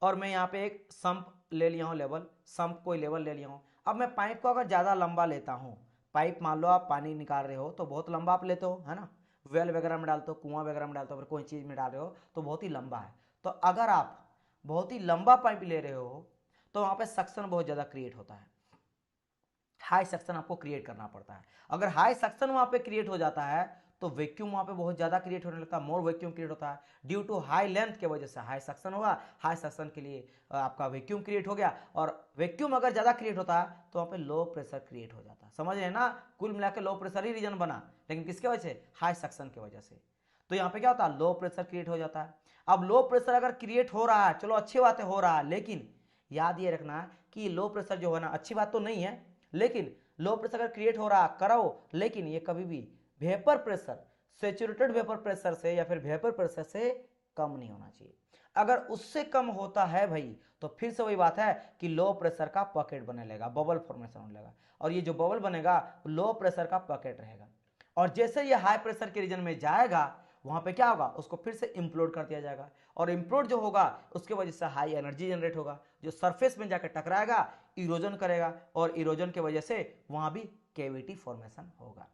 और मैं यहाँ पे एक संप ले लिया हूँ, लेवल संप कोई लेवल ले लिया हूँ। अब मैं पाइप को अगर ज़्यादा लंबा लेता हूँ, पाइप मान लो आप पानी निकाल रहे हो तो बहुत लंबा आप लेते हो, है ना, वेल वगैरह में डालते हो, कुआं वगैरह में डालते हो, फिर कोई चीज़ में डाल रहे हो तो बहुत ही लंबा है। तो अगर आप बहुत ही लंबा पाइप ले रहे हो तो वहाँ पे सक्शन बहुत ज़्यादा क्रिएट होता है, हाई सक्शन आपको क्रिएट करना पड़ता है। अगर हाई सक्शन वहाँ पे क्रिएट हो जाता है तो वैक्यूम वहाँ पे बहुत ज़्यादा क्रिएट होने लगता है, मोर वैक्यूम क्रिएट होता है ड्यू टू हाई लेंथ के वजह से। हाई सक्शन होगा, हाई सक्शन के लिए आपका वैक्यूम क्रिएट हो गया, और वैक्यूम अगर ज़्यादा क्रिएट होता है तो वहाँ पे लो प्रेशर क्रिएट हो जाता है। समझ रहे हैं ना, कुल मिला के लो प्रेशर ही रीजन बना, लेकिन किसके वजह से? हाई सक्शन की वजह से। तो यहाँ पे क्या होता है? लो प्रेशर क्रिएट हो जाता है। अब लो प्रेशर अगर क्रिएट हो रहा है, चलो अच्छी बात है हो रहा है, लेकिन याद ये रखना कि लो प्रेशर जो है ना, अच्छी बात तो नहीं है, लेकिन लो प्रेशर अगर क्रिएट हो रहा करो, लेकिन ये कभी भी vapour pressure, saturated vapour pressure से या फिर वेपर प्रेशर से कम नहीं होना चाहिए। अगर उससे कम होता है भाई, तो फिर से वही बात है कि लो प्रेशर का पॉकेट बनने लगेगा, बबल फॉर्मेशन होने लगेगा, और ये जो बबल बनेगा लो प्रेशर का पॉकेट रहेगा। और जैसे ये हाई प्रेशर के रीजन में जाएगा, वहां पे क्या होगा? उसको फिर से इम्प्लोड कर दिया जाएगा, और इम्प्लोड जो होगा उसके वजह से हाई एनर्जी जनरेट होगा, जो सरफेस में जाकर टकराएगा, इरोजन करेगा, और इरोजन की वजह से वहां भी कैविटी फॉर्मेशन होगा,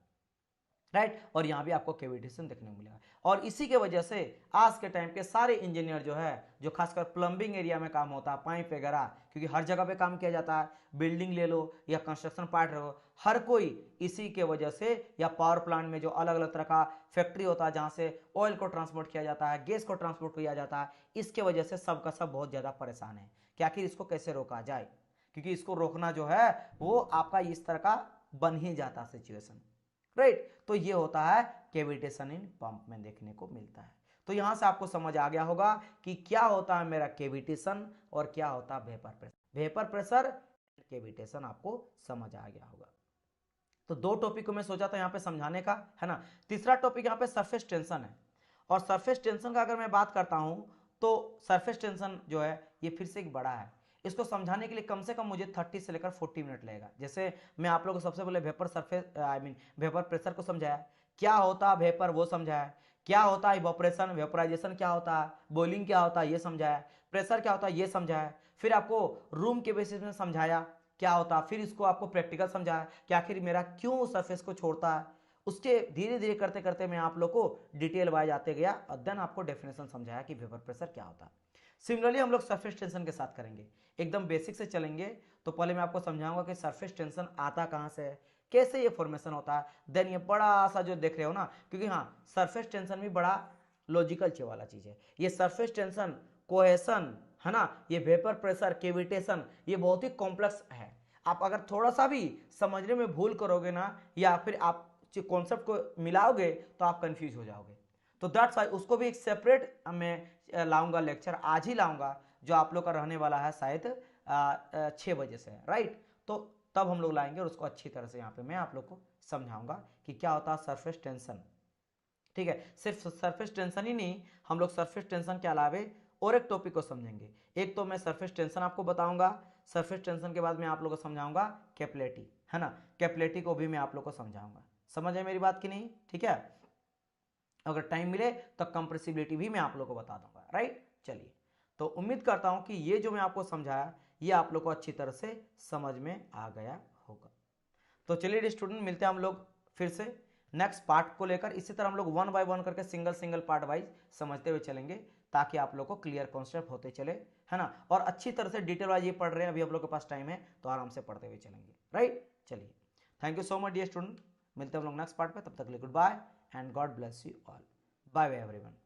राइट। और यहाँ भी आपको कैविटेशन देखने को मिलेगा। और इसी के वजह से आज के टाइम के सारे इंजीनियर जो है, जो खासकर प्लम्बिंग एरिया में काम होता है, पाइप वगैरह, क्योंकि हर जगह पे काम किया जाता है, बिल्डिंग ले लो या कंस्ट्रक्शन पार्ट लो, हर कोई इसी के वजह से, या पावर प्लांट में जो अलग अलग तरह का फैक्ट्री होता है जहाँ से ऑयल को ट्रांसपोर्ट किया जाता है, गैस को ट्रांसपोर्ट किया जाता है, इसके वजह से सबका सब बहुत ज़्यादा परेशान है कि आखिर इसको कैसे रोका जाए, क्योंकि इसको रोकना जो है वो आपका इस तरह का बन ही जाता सिचुएशन, राइट। तो ये होता है कैविटेशन इन पंप में देखने को मिलता है। तो यहां से आपको समझ आ गया होगा कि क्या होता है मेरा कैविटेशन और क्या होता है vapour pressure. Vapour pressure cavitation आपको समझ आ गया होगा। तो दो टॉपिक को मैं सोचा था यहाँ पे समझाने का, है ना। तीसरा टॉपिक यहाँ पे सरफेस टेंशन है, और सरफेस टेंशन का अगर मैं बात करता हूँ तो सरफेस टेंशन जो है ये फिर से एक बड़ा है। इसको समझाने के लिए कम से कम मुझे 30 से लेकर 40 मिनट लगेगा। जैसे मैं आप लोगों को सबसे पहले वेपर सरफेस वेपर प्रेशर को समझाया, क्या होता है वेपर वो समझाया, क्या होता है इवोपरेशन वेपराइजेशन क्या होता है, बॉइलिंग क्या होता है ये समझाया, प्रेशर क्या होता है ये समझाया, फिर आपको रूम के बेसिस में समझाया क्या होता है, फिर इसको आपको प्रैक्टिकल समझाया कि आखिर मेरा क्यों सरफेस को छोड़ता है। उसके धीरे धीरे करते करते मैं आप लोग को डिटेल वाइज आते गया, और देन आपको डेफिनेशन समझाया कि वेपर प्रेशर क्या होता है। सिमिलरली हम लोग सरफेस टेंशन के साथ करेंगे, एकदम बेसिक से चलेंगे। तो पहले मैं आपको समझाऊंगा कि सरफेस टेंशन आता कहाँ से है, कैसे ये फॉर्मेशन होता है, देन ये बड़ा सा जो देख रहे हो ना, क्योंकि हाँ सरफेस टेंशन भी बड़ा लॉजिकल वाला चीज है। ये सरफेस टेंशन, कोहेशन, है ना, ये वेपर प्रेशर, कैविटेशन, ये बहुत ही कॉम्प्लेक्स है। आप अगर थोड़ा सा भी समझने में भूल करोगे ना, या फिर आप कॉन्सेप्ट को मिलाओगे तो आप कंफ्यूज हो जाओगे। तो दैट्स वाई उसको भी एक सेपरेट मैं लाऊंगा, लेक्चर आज ही लाऊंगा, जो आप लोग का रहने वाला है शायद 6 बजे से, राइट। तो तब हम लोग लाएंगे और उसको अच्छी तरह से यहाँ पे मैं आप लोग को समझाऊंगा कि क्या होता है सरफेस टेंशन। ठीक है, सिर्फ सरफेस टेंशन ही नहीं, हम लोग सरफेस टेंशन के अलावे और एक टॉपिक को समझेंगे। एक तो मैं सरफेस टेंशन आपको बताऊंगा, सरफेस टेंशन के बाद मैं आप लोगों को समझाऊंगा कैपिलैरिटी, है ना, कैपिलैरिटी को भी मैं आप लोग को समझाऊंगा। समझ आए मेरी बात की नहीं? ठीक है, अगर टाइम मिले तो कंप्रेसिबिलिटी भी मैं आप लोग को बता दूंगा, राइट। चलिए, तो उम्मीद करता हूं कि ये जो मैं आपको समझाया ये आप लोग को अच्छी तरह से समझ में आ गया होगा। तो चलिए स्टूडेंट, मिलते हैं हम लोग फिर से नेक्स्ट पार्ट को लेकर। इसी तरह हम लोग 1 बाय 1 करके सिंगल सिंगल पार्ट वाइज समझते हुए चलेंगे, ताकि आप लोग को क्लियर कॉन्सेप्ट होते चले, है ना, और अच्छी तरह से डिटेल वाइज ये पढ़ रहे हैं, अभी आप लोग के पास टाइम है तो आराम से पढ़ते हुए चलेंगे, राइट। चलिए, thank you so much dear student, मिलते हैं हम लोग नेक्स्ट पार्ट पे, तब तक के लिए good bye and God bless you all, bye bye everyone.